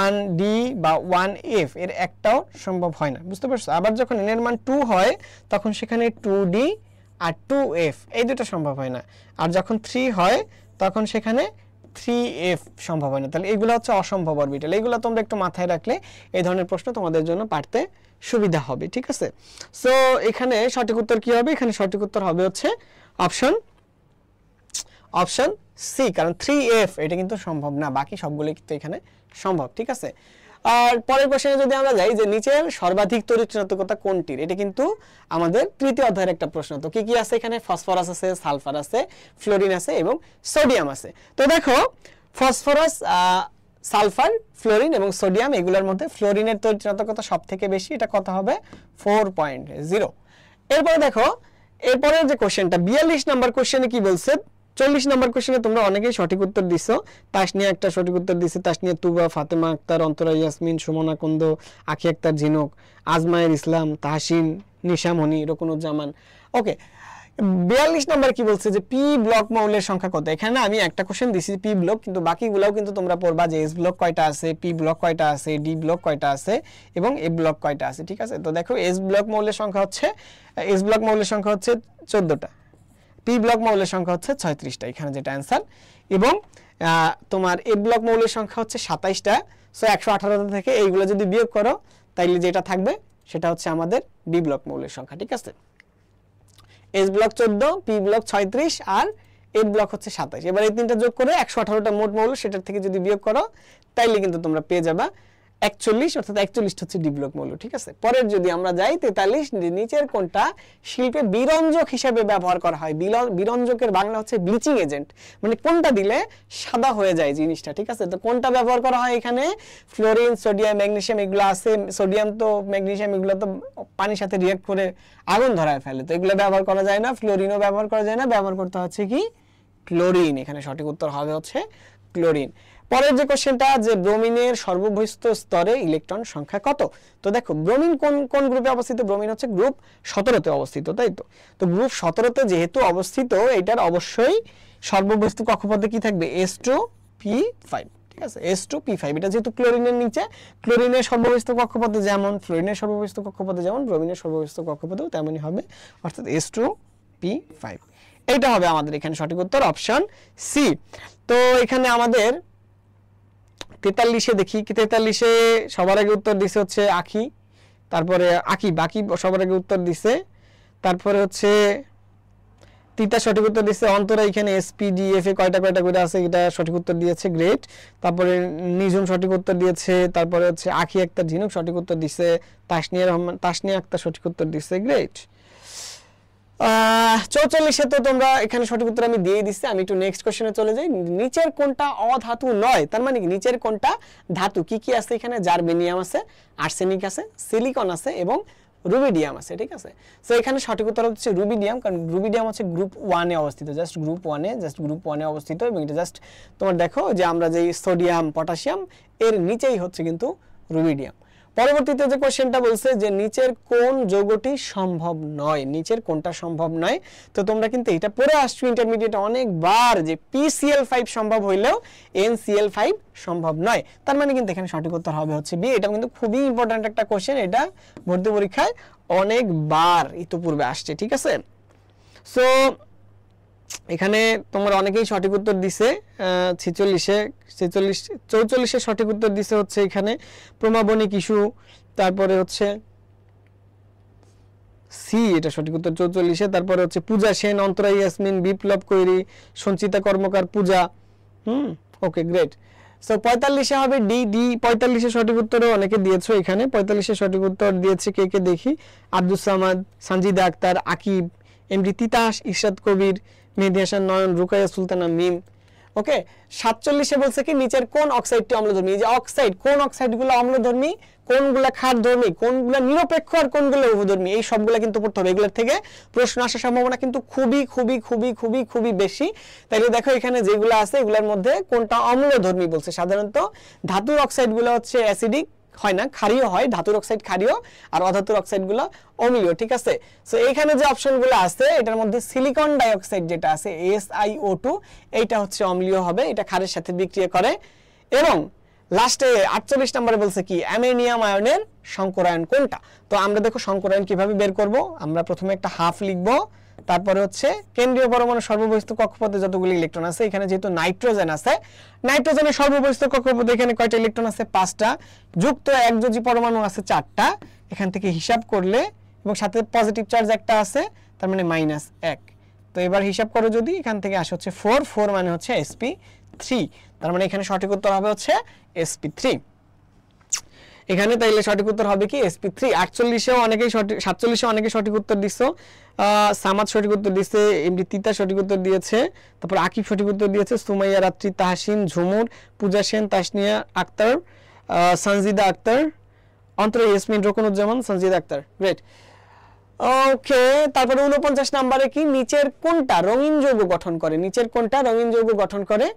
1d বা 1f এর একটাও সম্ভব হয় না। বুঝতে পারছো? আবার যখন n এর মান 2 হয় তখন সেখানে 2d আর 2f এই দুটো সম্ভব হয় না। আর যখন 3 হয় তখন সেখানে 3f সম্ভব হয় না। তাহলে এগুলো হচ্ছে অসম্ভব অরবিটাল। এগুলো তোমরা একটু মাথায় রাখলে এই ধরনের প্রশ্ন তোমাদের জন্য পারতে সুবিধা হবে। ঠিক আছে, সো এখানে সঠিক উত্তর কি হবে? এখানে সঠিক উত্তর হবে হচ্ছে অপশন সি, কারণ 3f এটা কিন্তু সম্ভব না, বাকি সবগুলো কিন্তু এখানে সম্ভব। ঠিক আছে, আর পরের কোশ্চেনে যদি আমরা যাই যে নিচের সর্বাধিক তড়িৎ ঋণাত্মকতা কোনটির, এটা কিন্তু আমাদের তৃতীয় অধ্যায়ের একটা প্রশ্ন। তো কি কি আছে এখানে? ফসফরাস আছে, সালফার আছে, ফ্লোরিন আছে এবং সোডিয়াম আছে। তো দেখো ফসফরাস, সালফার, ফ্লোরিন এবং সোডিয়াম এগুলোর মধ্যে ফ্লোরিনের তড়িৎ ঋণাত্মকতা সবথেকে বেশি, এটা কত হবে? 4.0। এরপরে দেখো এরপরের যে কোশ্চেনটা 42 নম্বর কোশ্চেনে কি বলছে? 40 নম্বর কোশ্চেনে তোমরা অনেকেই সঠিক উত্তর দিছো। তাসনিয়া একটা সঠিক উত্তর দিছে, তাসনিয়া তুবা, ফাতেমা আক্তার, অন্তরা ইয়াসমিন, সুমনা কুন্দ, আখি আক্তার ঝিনুক, আজমাইর ইসলাম, তাহসিন, নিশামণি, রকুনুজ্জামান। ওকে, 42 নম্বর কি বলছে যে পি ব্লক মৌলের সংখ্যা কত? এখানে আমি একটা কোশ্চেন দিছি পি ব্লক, কিন্তু বাকিগুলোও কিন্তু তোমরা পড়বা যে এস ব্লক কয়টা আছে, পি ব্লক কয়টা আছে, ডি ব্লক কয়টা আছে এবং এ ব্লক কয়টা আছে। ঠিক আছে, তো দেখো এস ব্লক মৌলের সংখ্যা হচ্ছে 14টা, পি ব্লক মৌলের সংখ্যা হচ্ছে 36টা, এখানে যেটা অ্যান্সার। এবং তোমার এ ব্লক মৌলের সংখ্যা হচ্ছে 27টা। সো 118 থেকে এইগুলো যদি বিয়োগ করো তাইলে যেটা থাকবে সেটা হচ্ছে আমাদের বি ব্লক মৌলের সংখ্যা। ঠিক আছে, এস ব্লক 14, পি ব্লক 36 আর এ ব্লক হচ্ছে 27। এবার এই তিনটা যোগ করে 118টা মোট মৌল, সেটার থেকে যদি বিয়োগ করো তাইলে কিন্তু তোমরা পেয়ে যাবা 41, অর্থাৎ 41 হচ্ছে ডি ব্লক মৌল। ঠিক আছে, পরের যদি আমরা যাই 43, নিচের কোনটা শিল্পে বিরঞ্জক হিসেবে ব্যবহার করা হয়? বিরঞ্জকের বাংলা হচ্ছে ব্লিচিং এজেন্ট, মানে কোনটা দিলে সাদা হয়ে যায় জিনিসটা। ঠিক আছে, তো কোনটা ব্যবহার করা হয় এখানে? ফ্লোরিন, সোডিয়াম, ম্যাগনেসিয়াম এগুলো আছে। সোডিয়াম তো ম্যাগনেসিয়াম এগুলো তো পানির সাথে রিঅ্যাক্ট করে আগুন ধরায় ফেলে, তো এগুলো ব্যবহার করা যায় না। ফ্লোরিনও ব্যবহার করা যায় না, ব্যবহার করতে হচ্ছে কি? ক্লোরিন। এখানে সঠিক উত্তর হবে হচ্ছে ক্লোরিন। পরের যে কোশ্চেনটা, যে ব্রোমিনের সর্ববহিস্থ স্তরে ইলেকট্রন সংখ্যা কত? তো দেখো ব্রোমিন কোন কোন গ্রুপে অবস্থিত? ব্রোমিন হচ্ছে গ্রুপ 17তে অবস্থিত, তাই তো? তো গ্রুপ 17তে যেহেতু অবস্থিত, এটার অবশ্যই সর্ববহিস্থ কক্ষপথে কি থাকবে? S2P5। ঠিক আছে, S2P5। এটা যেহেতু ক্লোরিনের নিচে, ক্লোরিনের সর্ববহিস্থ কক্ষপথে যেমন ফ্লোরিনের সর্ববহিস্থ কক্ষপথে যেমন ব্রোমিনের সর্ববহিস্থ কক্ষপথেও তেমনই হবে, অর্থাৎ S2P5। এইটা হবে আমাদের এখানে সঠিক উত্তর, অপশন সি। তো এখানে আমাদের 43-এ দেখি, 43-এ সবার আগে উত্তর দিছে হচ্ছে আখি, তারপরে বাকি সবার আগে উত্তর দিছে, তারপরে হচ্ছে তিতা সঠিক উত্তর দিছে, অন্তরা এখানে SPDF এ কয়টা করে আছে এটা সঠিক উত্তর দিয়েছে, গ্রেট। তারপরে নিঝুম সঠিক উত্তর দিয়েছে, তারপরে হচ্ছে আখি আক্তার ঝিনুক সঠিক উত্তর দিছে, তাসনিয়া আক্তার সঠিক উত্তর দিছে, গ্রেট। 44-এ তো তোমরা এখানে সঠিক উত্তর আমি দিয়ে দিচ্ছি। আমি একটু নেক্সট কোশ্চেনে চলে যাই। নিচের কোনটা অধাতু নয়? তার মানে কি নিচের কোনটা ধাতু? কি কি আছে এখানে? জার্মেনিয়াম আছে, আর্সেনিক আছে, সিলিকন আছে এবং রুবিডিয়াম আছে। ঠিক আছে, সো এখানে সঠিক উত্তর হচ্ছে রুবিডিয়াম, কারণ রুবিডিয়াম হচ্ছে গ্রুপ 1 এ অবস্থিত, জাস্ট গ্রুপ 1 এ অবস্থিত। এবং এটা জাস্ট তোমার দেখো যে আমরা যে সোডিয়াম, পটাশিয়াম এর নিচেই হচ্ছে কিন্তু রুবিডিয়াম। পরবর্তীতে যে কোশ্চেনটা বলছে যে নিচের কোন যৌগটি সম্ভব নয়? নিচের কোনটা সম্ভব নয়? তো তোমরা কিন্তু এটা পড়ে আসছো ইন্টারমিডিয়েটে অনেকবার, যে PCl5 সম্ভব হইলেও NCl5 সম্ভব নয়। তার মানে কিন্তু এখানে সঠিক উত্তর হবে হচ্ছে বি। এটা কিন্তু খুবই ইম্পর্ট্যান্ট একটা কোশ্চেন, এটা ভর্তি পরীক্ষায় অনেকবার ইতিপূর্বে আসছে। ঠিক আছে, সো এখানে তোমরা অনেকেই সঠিক উত্তর দিছে। 44-এ সঠিক উত্তর দিছে হচ্ছে এখানে প্রমাবনী কিশু, তারপরে হচ্ছে সি, এটা সঠিক উত্তর 44-এ। তারপরে হচ্ছে পূজা সেন, অন্তরা ইয়াসমিন, বিপ্লব কৈরি, সঞ্চিতা কর্মকার, পূজা। ওকে, গ্রেট। সো 45-এ হবে ডি। 45-এ সঠিক উত্তরও অনেকে দিয়েছো এখানে। 45-এ সঠিক উত্তর দিয়েছে কে দেখি? আব্দুস সামাদ, সানজিদা আক্তার, আকিব, এমডি তিতাস, ইরশাদ কবির, মেহেদী হাসান নয়ন, রুকাইয়া সুলতানা মিম। ওকে, 47-এ বলছে কি নিচের কোন অক্সাইডটি অম্লধর্মী? এই যে অক্সাইড, কোন অক্সাইডগুলো অম্লধর্মী, কোনগুলা ক্ষারধর্মী, কোনগুলা নিরপেক্ষ আর কোনগুলো উভধর্মী, এই সবগুলা কিন্তু পড়তে হবে। এগুলোর থেকে প্রশ্ন আসার সম্ভাবনা কিন্তু খুবই খুবই খুবই খুবই খুবই বেশি। তাইলে দেখো এখানে যেগুলো আছে এগুলোর মধ্যে কোনটা অম্লধর্মী বলছে। সাধারণত ধাতুর অক্সাইডগুলো হচ্ছে অ্যাসিডিক হয় না, ক্ষারীয় হয়। ধাতুর অক্সাইড ক্ষারীয় আর অধাতুর অক্সাইডগুলো অম্লীয়। ঠিক আছে, সো এইখানে যে অপশনগুলো আছে এটার মধ্যে সিলিকন ডাইঅক্সাইড যেটা আছে SiO2, এইটা হচ্ছে অম্লীয় হবে, এটা ক্ষারের সাথে বিক্রিয়া করে। এবং লাস্টে 48 নম্বরে বলছে কি অ্যামোনিয়াম আয়নের সংকরায়ন কোনটা? তো আমরা দেখো সংকরায়ন কিভাবে বের করব। আমরা প্রথমে একটা হাফ লিখব, তারপরে হচ্ছে কেন্দ্রীয় পরমাণু সর্ববহিস্থ কক্ষপথে যতগুলো ইলেকট্রন আছে, এখানে যেহেতু নাইট্রোজেন আছে, নাইট্রোজেনের সর্ববহিস্থ কক্ষপথে এখানে কয়টা ইলেকট্রন আছে? 5টা, যুক্ত একযোজী পরমাণু আছে 4টা। এখান থেকে হিসাব করলে, এবং সাথে পজিটিভ চার্জ একটা আছে, তার মানে -1। তো এবার হিসাব করো, যদি এখান থেকে আসে হচ্ছে 4 মানে হচ্ছে sp3। তার মানে এখানে সঠিক উত্তর হবে হচ্ছে sp3 এখানে। তাইলে সঠিক উত্তর হবে কি sp3। 48-এও অনেকেই সঠিক, 47-এও অনেকেই সঠিক উত্তর দিছো। সামাদ সঠিক উত্তর দিয়েছে, এমডি তিতা সঠিক উত্তর দিয়েছে, তারপর আকিব সঠিক উত্তর দিয়েছে, সুমাইয়া রাত্রি, তাহসিন, ঝুমুর, পূজা সেন, তাসনিয়া আক্তার, সানজিদা আক্তার, অন্তরা ইয়াসমিন, রকুনুজ্জামান, সানজিদা আক্তার, গ্রেট। ওকে, তারপরে 49 নম্বরে কি নিচের কোনটা রঙিন যৌগ গঠন করে? নিচের কোনটা রঙিন যৌগ গঠন করে?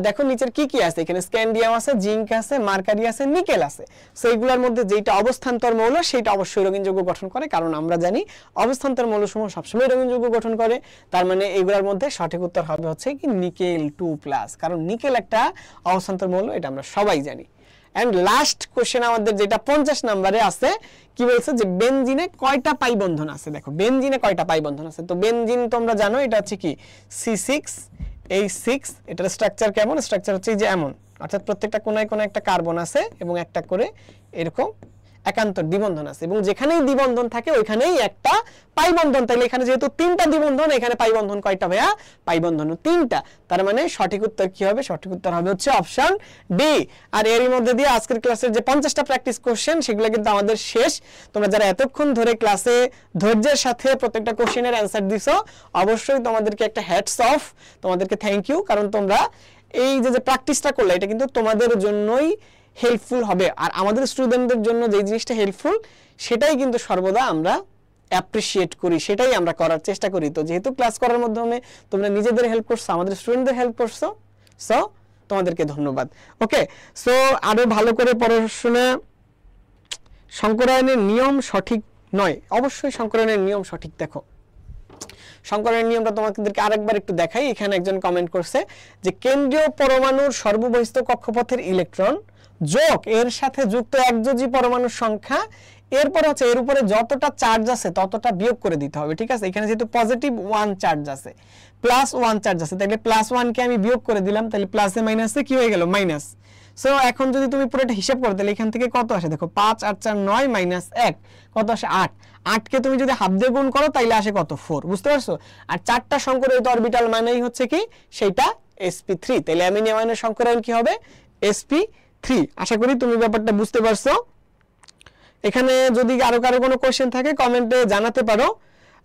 দেখো নিচের কি কি আছে এখানে? স্ক্যান্ডিয়াম আছে, জিঙ্ক আছে, মার্কারি আছে, নিকেল আছে। সো এইগুলোর মধ্যে যেটা অবস্থান্তর মৌল সেটা অবশ্যই রঙিন যৌগ গঠন করে, কারণ আমরা জানি অবস্থান্তর মৌলসমূহ সবসময় রঙিন যৌগ গঠন করে। তার মানে এইগুলোর মধ্যে সঠিক উত্তর হবে হচ্ছে কি নিকেল 2+, কারণ নিকেল একটা অবস্থান্তর মৌল, এটা আমরা সবাই জানি। এন্ড লাস্ট কোশ্চেন আমাদের যেটা 50 নম্বরে আছে, কি বলছে যে বেনজিনে কয়টা পাই বন্ধন আছে? দেখো বেনজিনে কয়টা পাই বন্ধন আছে। তো বেনজিন তোমরা জানো এটা হচ্ছে কি C6H6। এটার স্ট্রাকচার কেমন? স্ট্রাকচার হচ্ছে যে এমন, অর্থাৎ প্রত্যেকটা কোনায় কোনায় একটা কার্বন আছে এবং একটা করে এরকম একান্তর দ্বিবন্ধন আছে এবং যেখানেই দ্বিবন্ধন থাকে ওইখানেই একটা পাই বন্ধন। তাইলে এখানে যেহেতু তিনটা দ্বিবন্ধন, এখানে পাই বন্ধন কয়টা ভাইয়া? পাই বন্ধন তিনটা। তার মানে সঠিক উত্তর কি হবে? সঠিক উত্তর হবে হচ্ছে অপশন ডি। আর এরই মধ্যে দিয়ে আজকের ক্লাসের যে 50টা প্র্যাকটিস কোশ্চেন সেগুলো কিন্তু আমাদের শেষ। তোমরা যারা এতক্ষণ ধরে ক্লাসে ধৈর্যের সাথে প্রত্যেকটা কোশ্চেনের অ্যান্সার দিছো, অবশ্যই তোমাদেরকে একটা হ্যাটস অফ, তোমাদেরকে থ্যাংক ইউ। কারণ তোমরা এই যে প্র্যাকটিসটা করলে এটা কিন্তু তোমাদের জন্যই হেল্পফুল হবে। আর আমাদের স্টুডেন্টদের জন্য যে জিনিসটা হেল্পফুল সেটাই কিন্তু সর্বদা আমরা অ্যাপ্রিশিয়েট করি, সেটাই আমরা করার চেষ্টা করি। তো যেহেতু ক্লাস করার মাধ্যমে তোমরা নিজেদের হেল্প করছো, আমাদের স্টুডেন্টদের হেল্প করছো, সো তোমাদেরকে ধন্যবাদ। ওকে, সো আরো ভালো করে পড়াশোনা। শঙ্করায়নের নিয়ম সঠিক নয়, অবশ্যই শঙ্করায়নের নিয়ম সঠিক। দেখো শঙ্করায়নের নিয়মটা তোমাদেরকে আরেকবার একটু দেখাই। এখানে একজন কমেন্ট করছে যে কেন্দ্রীয় পরমাণুর সর্ববহিস্থ কক্ষপথের ইলেকট্রন যোগ এর সাথে যুক্ত একযোজী পরমাণুর সংখ্যা, এরপর হচ্ছে এর উপরে যতটা চার্জ আছে ততটা বিয়োগ করে দিতে হবে। ঠিক আছে, এখানে যেহেতু পজিটিভ 1 চার্জ আছে, প্লাস 1 চার্জ আছে, তাহলে প্লাস 1 কে আমি বিয়োগ করে দিলাম, তাহলে প্লাসে মাইনাসে কি হয়ে গেল? মাইনাস। সো এখন যদি তুমি পুরোটা হিসাব করো তাহলে এখান থেকে কত আসে? দেখো 5 8 4 9 মাইনাস 1 কত আসে? 8। 8 কে তুমি যদি হাফ দিয়ে গুণ করো তাইলে আসে কত? 4। বুঝতে পারছো? আর 4টা সংকরিত অরবিটাল মানেই হচ্ছে কি সেইটা sp3। তাহলে অ্যামিনো আয়নের সংকরায়ন কি হবে? sp3। আশা করি তুমি ব্যাপারটা বুঝতে পারছো। এখানে যদি আরো কারো কোনো কোশ্চেন থাকে কমেন্টে জানাতে পারো।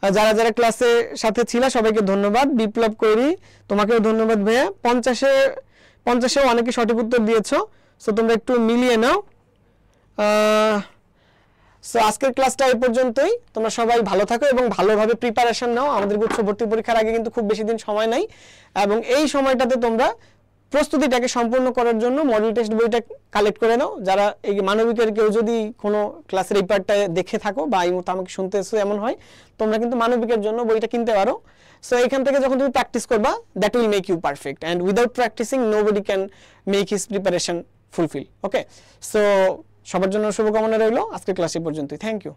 যারা যারা ক্লাসে সাথে ছিল সবাইকে ধন্যবাদ। বিপ্লব কৈরি, তোমাকেও ধন্যবাদ ভাইয়া। 50-এও অনেকে সঠিক উত্তর দিয়েছো, সো তোমরা একটু মিলিয়ে নাও। সো আজকের ক্লাসটা এই পর্যন্তই। তোমরা সবাই ভালো থাকো এবং ভালোভাবে প্রিপারেশন নাও। আমাদের গুচ্ছ ভর্তি পরীক্ষার আগে কিন্তু খুব বেশি দিন সময় নাই, এবং এই সময়টাতে তোমরা প্রস্তুতিটাকে সম্পূর্ণ করার জন্য মডেল টেস্ট বইটা কালেক্ট করে নাও। যারা এই মানবিকের কেউ যদি কোনো ক্লাসের এই পার্টটা দেখে থাকো বা এই মুহূর্তে আমাকে শুনতে এসো এমন হয়, তোমরা কিন্তু মানবিকের জন্য বইটা কিনতে পারো। সো এখান থেকে যখন তুমি প্র্যাকটিস করবা, that will make you perfect, and without practising nobody can make his preparation fulfil. Okay, so সবার জন্য শুভকামনা রইল। আজকের ক্লাস এই পর্যন্তই। Thank you.